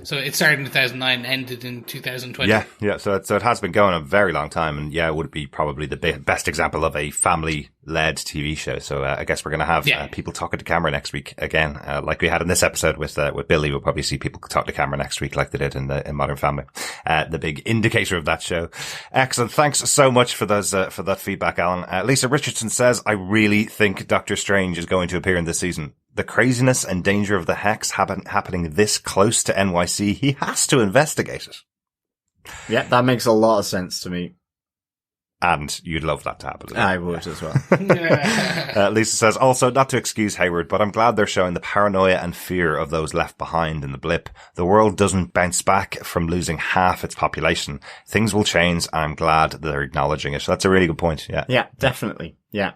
So it started in 2009 and ended in 2020. Yeah. So it has been going a very long time, and it would be probably the best example of a family-led TV show. So I guess we're going to have people talking to camera next week again, like we had in this episode with Billy. We'll probably see people talk to camera next week, like they did in Modern Family. The big indicator of that show. Excellent. Thanks so much for those for that feedback, Alan. Lisa Richardson says, I really think Doctor Strange is going to appear in this season. The craziness and danger of the hex happening this close to NYC, he has to investigate it. Yeah, that makes a lot of sense to me. And you'd love that to happen. I would as well. Lisa says, also, not to excuse Hayward, but I'm glad they're showing the paranoia and fear of those left behind in the blip. The world doesn't bounce back from losing half its population. Things will change, and I'm glad they're acknowledging it. So that's a really good point. Yeah, definitely. Yeah.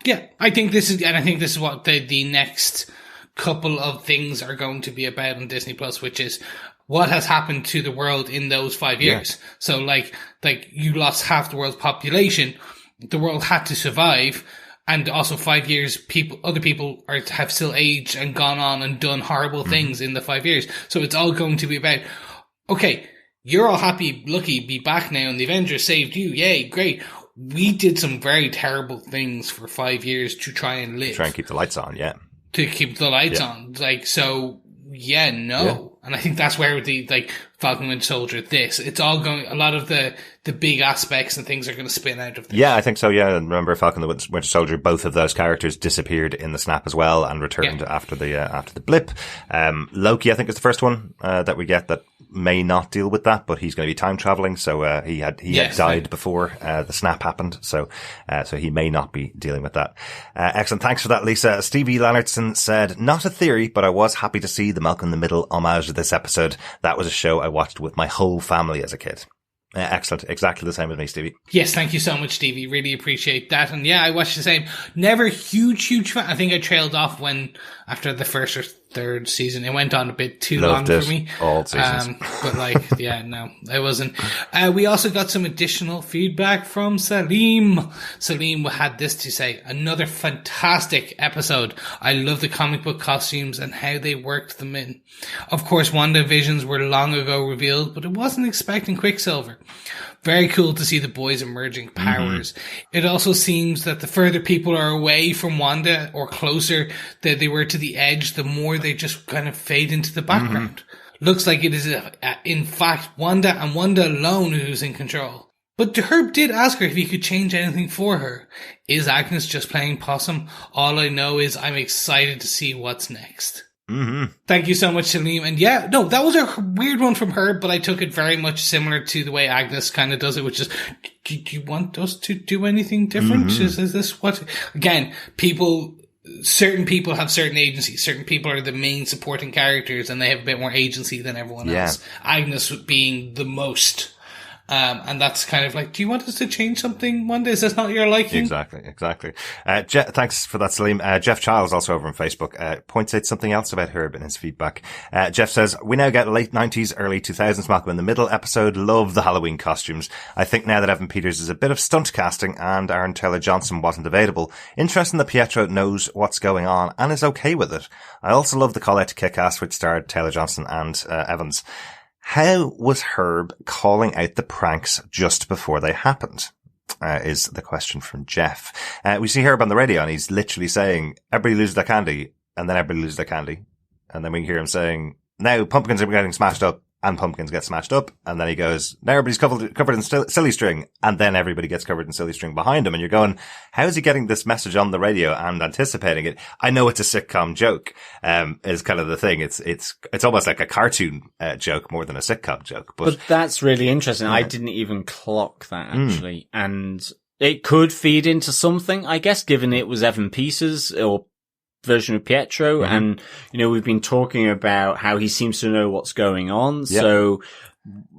Yeah, I think this is what the next couple of things are going to be about on Disney Plus, which is what has happened to the world in those 5 years. So like you lost half the world's population, the world had to survive, and also 5 years other people have still aged and gone on and done horrible things in the 5 years. So it's all going to be about, okay, you're all happy, lucky, be back now, and the Avengers saved you. Yay, great. We did some very terrible things for 5 years to try and live. Try and keep the lights on, To keep the lights on. And I think that's where the Falcon Winter Soldier, it's all going, a lot of the big aspects and things are going to spin out of this. Yeah, I think so, yeah. And remember, Falcon the Winter Soldier, both of those characters disappeared in the snap as well and returned after the blip. Loki, I think, is the first one that we get that may not deal with that, but he's going to be time traveling. So he had died before the snap happened. So he may not be dealing with that. Excellent. Thanks for that, Lisa. Stevie Leonardson said, not a theory, but I was happy to see the Malcolm in the Middle homage of this episode. That was a show I watched with my whole family as a kid. Excellent. Exactly the same with me, Stevie. Yes, thank you so much, Stevie. Really appreciate that. And yeah, I watched the same. Never huge fan. I think I trailed off when after the first or third season. It went on a bit too long for me. All seasons. But like, yeah, no, it wasn't. We also got some additional feedback from Salim. Salim had this to say: another fantastic episode. I love the comic book costumes and how they worked them in. Of course, WandaVisions were long ago revealed, but it wasn't expecting Quicksilver. Very cool to see the boys' emerging powers. It also seems that the further people are away from Wanda or closer that they were to the edge, the more they just kind of fade into the background. Looks like it is, in fact, Wanda and Wanda alone who's in control. But Herb did ask her if he could change anything for her. Is Agnes just playing possum? All I know is I'm excited to see what's next. Thank you so much, Salim. And yeah, no, that was a weird one from her, but I took it very much similar to the way Agnes kind of does it, which is, do you want us to do anything different? Is this what? Again, certain people have certain agency. Certain people are the main supporting characters and they have a bit more agency than everyone else. Agnes being the most. And that's kind of like, do you want us to change something, Wanda? Is this not your liking? Exactly. Thanks for that, Salim. Jeff Childs, also over on Facebook, points out something else about Herb in his feedback. Jeff says, we now get late 90s, early 2000s Malcolm in the Middle episode. Love the Halloween costumes. I think now that Evan Peters is a bit of stunt casting and Aaron Taylor-Johnson wasn't available. Interesting that Pietro knows what's going on and is okay with it. I also love the call out to Kick-Ass, which starred Taylor-Johnson and Evans. How was Herb calling out the pranks just before they happened? Is the question from Jeff. We see Herb on the radio and he's literally saying, everybody loses their candy, and then everybody loses their candy. And then we hear him saying, now pumpkins are getting smashed up, and pumpkins get smashed up. And then he goes, now everybody's covered in silly string. And then everybody gets covered in silly string behind him. And you're going, how is he getting this message on the radio and anticipating it? I know it's a sitcom joke, is kind of the thing. It's almost like a cartoon joke more than a sitcom joke. But that's really interesting. I didn't even clock that actually. And it could feed into something, I guess, given it was Evan Peters or version of Pietro. And, we've been talking about how he seems to know what's going on. Yep. So,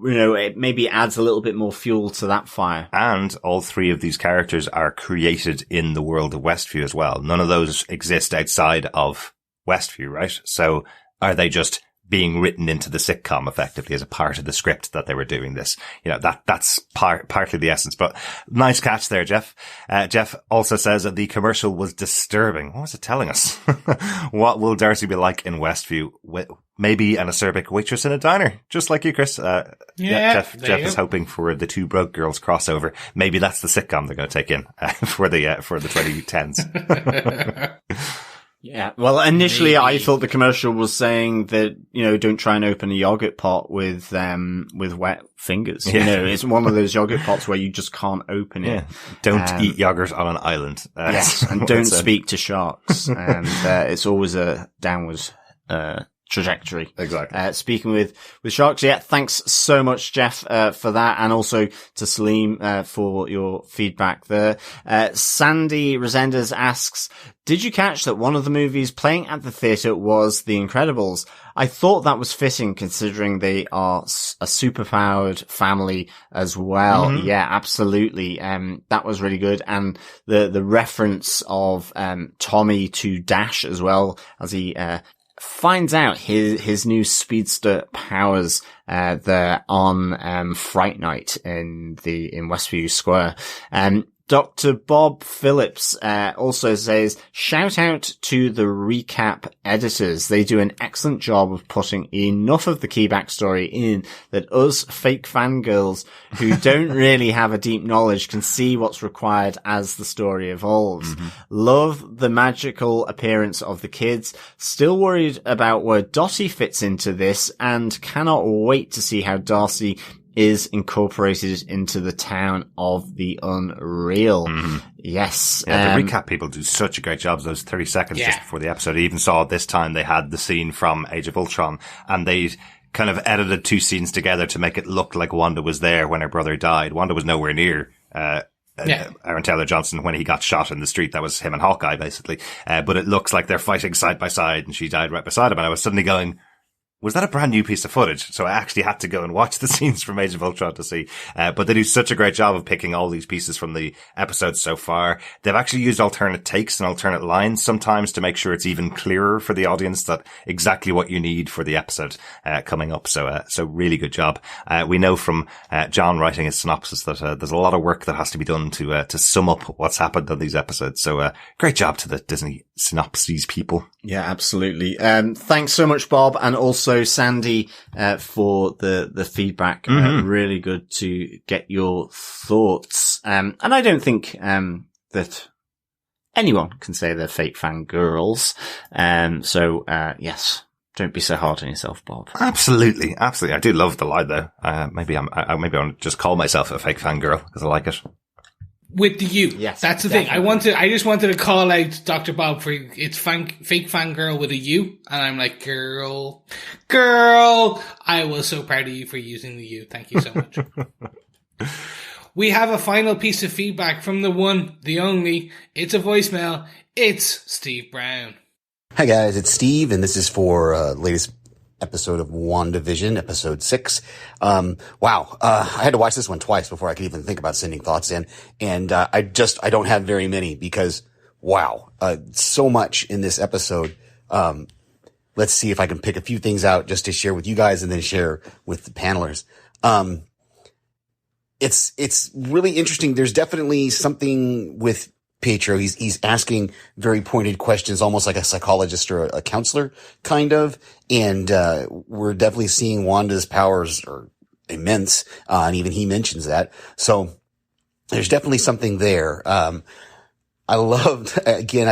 it maybe adds a little bit more fuel to that fire. And all three of these characters are created in the world of Westview as well. None of those exist outside of Westview, right? So are they just being written into the sitcom effectively as a part of the script that they were doing this? That's partly the essence, but nice catch there, Jeff. Jeff also says that the commercial was disturbing. What was it telling us? What will Darcy be like in Westview? Maybe an acerbic waitress in a diner, just like you, Chris. Jeff is hoping for the Two Broke Girls crossover. Maybe that's the sitcom they're going to take in for the 2010s. Yeah. Well, initially I thought the commercial was saying that, don't try and open a yogurt pot with wet fingers. Yeah. It's one of those yogurt pots where you just can't open it. Don't eat yogurt on an island. Yes. And don't speak to sharks. And, it's always a downwards, trajectory. Exactly. Speaking with sharks. Yeah. Thanks so much, Jeff, for that. And also to Salim, for your feedback there. Sandy Resendez asks, did you catch that one of the movies playing at the theatre was The Incredibles? I thought that was fitting considering they are a superpowered family as well. Yeah, absolutely. That was really good. And the reference of, Tommy to Dash as well as he, finds out his new speedster powers there on Fright Night in Westview Square. Dr. Bob Phillips also says, shout out to the recap editors. They do an excellent job of putting enough of the key backstory in that us fake fangirls who don't really have a deep knowledge can see what's required as the story evolves. Love the magical appearance of the kids. Still worried about where Dottie fits into this and cannot wait to see how Darcy is incorporated into the town of the unreal. Yes. Yeah, the recap people do such a great job of those 30 seconds just before the episode. I even saw this time they had the scene from Age of Ultron and they kind of edited two scenes together to make it look like Wanda was there when her brother died. Wanda was nowhere near, Aaron Taylor-Johnson when he got shot in the street. That was him and Hawkeye basically. But it looks like they're fighting side by side and she died right beside him. And I was suddenly going, was that a brand new piece of footage? So I actually had to go and watch the scenes from Age of Ultron to see. But they do such a great job of picking all these pieces from the episodes so far. They've actually used alternate takes and alternate lines sometimes to make sure it's even clearer for the audience that exactly what you need for the episode coming up. So really good job. We know from John writing his synopsis that there's a lot of work that has to be done to sum up what's happened on these episodes. So great job to the Disney Synopsis people. Yeah, absolutely. Thanks so much, Bob, and also Sandy for the feedback. Really good to get your thoughts. And I don't think that anyone can say they're fake fangirls. So yes, don't be so hard on yourself, Bob. Absolutely. I do love the line though. Maybe I'll just call myself a fake fangirl because I like it. With the U. Yes, that's the definitely. thing. I just wanted to call out Dr. Bob for it's fake fangirl with a U. And I'm like, girl, I was so proud of you for using the U. Thank you so much. We have a final piece of feedback from the one, the only. It's a voicemail. It's Steve Brown. Hi guys, it's Steve, and this is for latest episode of WandaVision, episode 6. Wow. I had to watch this one twice before I could even think about sending thoughts in. And I don't have very many because, wow, so much in this episode. Let's see if I can pick a few things out just to share with you guys and then share with the panelers. It's really interesting. There's definitely something with Pietro. He's asking very pointed questions, almost like a psychologist or a counselor, kind of. And, we're definitely seeing Wanda's powers are immense. And even he mentions that. So there's definitely something there. I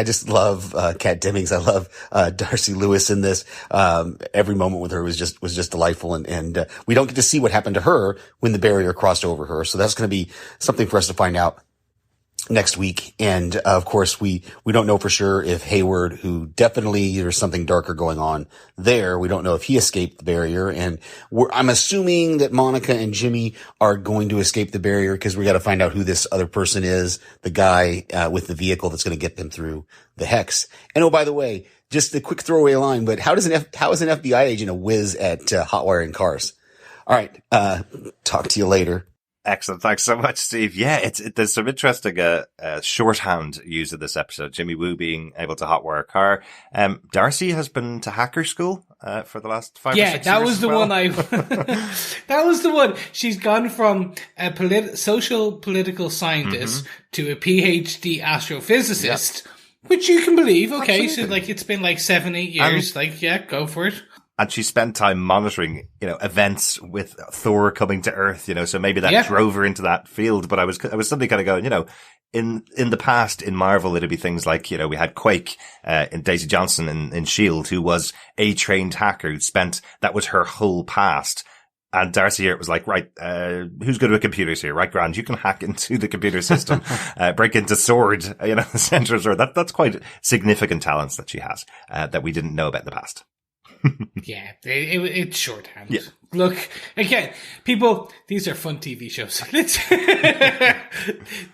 just love, Kat Dennings. I love, Darcy Lewis in this. Every moment with her was just delightful. And we don't get to see what happened to her when the barrier crossed over her. So that's going to be something for us to find out next week. And of course, we don't know for sure if Hayward, who definitely there's something darker going on there. We don't know if he escaped the barrier. And I'm assuming that Monica and Jimmy are going to escape the barrier because we got to find out who this other person is, the guy, with the vehicle that's going to get them through the hex. And oh, by the way, just a quick throwaway line, but how is an FBI agent a whiz at hot wiring cars? All right. Talk to you later. Excellent. Thanks so much, Steve. Yeah, there's some interesting, shorthand used in this episode. Jimmy Woo being able to hotwire a car. Darcy has been to hacker school, for the last 5 or 6 years. Yeah, that was the one that was the one. She's gone from a social political scientist to a PhD astrophysicist, which you can believe. Okay. Absolutely. So it's been 7-8 years. Go for it. And she spent time monitoring, events with Thor coming to Earth, so maybe that drove her into that field. But I was suddenly kind of going, in the past, in Marvel, it'd be things like, we had Quake, in Daisy Johnson in S.H.I.E.L.D., who was a trained hacker that was her whole past. And Darcy here, it was like, right, who's good with computers here? Right, Grand, you can hack into the computer system, break into Sword, the center of Sword. That's quite significant talents that she has, that we didn't know about in the past. Yeah, it's shorthand. Yeah. Look, again, people, these are fun TV shows.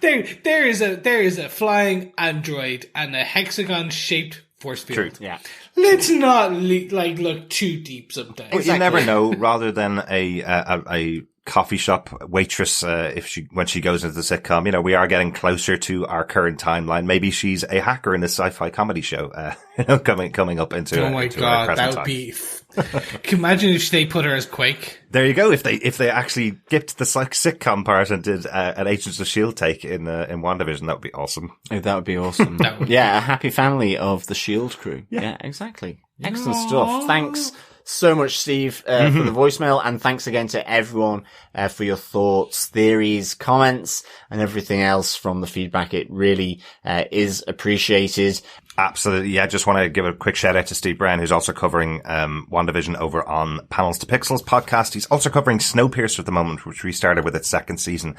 There is a flying android and a hexagon-shaped force field. Truth. Yeah. Let's not look too deep sometimes. Well, you never know. Rather than a coffee shop waitress, when she goes into the sitcom, we are getting closer to our current timeline. Maybe she's a hacker in this sci-fi comedy show, coming up into. Oh my God, that would be. Can you imagine if they put her as Quake? There you go. If they actually skipped the sitcom part and did an Agents of S.H.I.E.L.D. take in WandaVision, that would be awesome. Oh, that would be awesome. A happy family of the S.H.I.E.L.D. crew. Yeah, exactly. Excellent stuff. Thanks so much, Steve, for the voicemail, and thanks again to everyone for your thoughts, theories, comments, and everything else from the feedback. It really is appreciated. Absolutely. Yeah, just want to give a quick shout out to Steve Brown, who's also covering WandaVision over on Panels to Pixels podcast. He's also covering Snowpiercer at the moment, which restarted with its second season.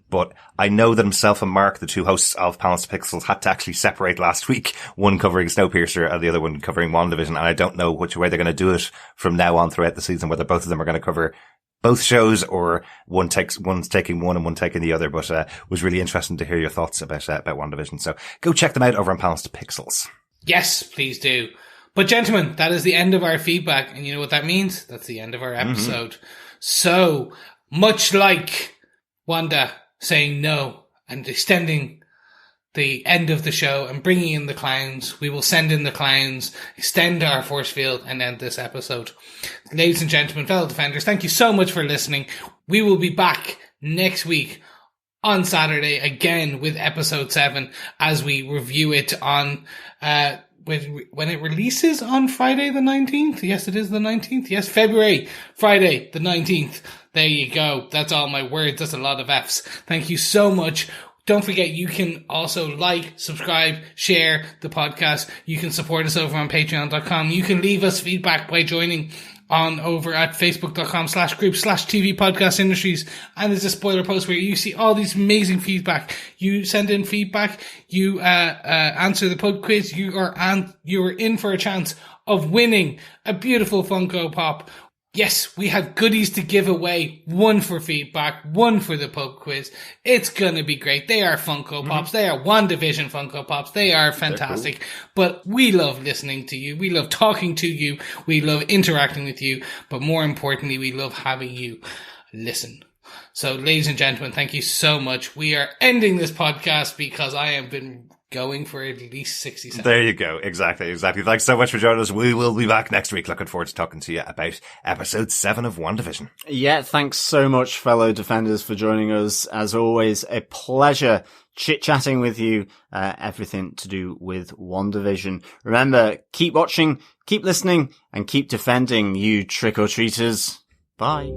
But I know that himself and Mark, the two hosts of Panels to Pixels, had to actually separate last week, one covering Snowpiercer and the other one covering WandaVision. And I don't know which way they're going to do it from now on throughout the season, whether both of them are going to cover both shows or one's taking one and one taking the other. But was really interesting to hear your thoughts about WandaVision. So go check them out over on Panels to Pixels. Yes, please do. But gentlemen, that is the end of our feedback. And you know what that means? That's the end of our episode. Mm-hmm. So, much like Wanda saying no and extending the end of the show and bringing in the clowns, we will send in the clowns, extend our force field, and end this episode. Ladies and gentlemen, fellow defenders, thank you so much for listening. We will be back next week on Saturday again with episode 7 as we review it on when it releases on Friday the 19th. Yes, it is the 19th. Yes, Friday the 19th. There you go. That's all my words. That's a lot of F's. Thank you so much. Don't forget, you can also like, subscribe, share the podcast. You can support us over on patreon.com. You can leave us feedback by joining on over at facebook.com/group/TV Podcast Industries. And there's a spoiler post where you see all these amazing feedback. You send in feedback. You, answer the pub quiz. You are in for a chance of winning a beautiful Funko Pop. Yes, we have goodies to give away. 1 for feedback, 1 for the pub quiz. It's gonna be great. They are Funko Pops. They are WandaVision Funko Pops. They are fantastic. Cool. But we love listening to you. We love talking to you. We love interacting with you. But more importantly, we love having you listen. So, ladies and gentlemen, thank you so much. We are ending this podcast because I have been going for at least 60 seconds. There you go. Exactly. Thanks so much for joining us. We will be back next week. Looking forward to talking to you about episode 7 of WandaVision. Yeah, thanks so much, fellow defenders, for joining us. As always, a pleasure chit-chatting with you, everything to do with WandaVision. Remember, keep watching, keep listening, and keep defending, you trick-or-treaters. Bye.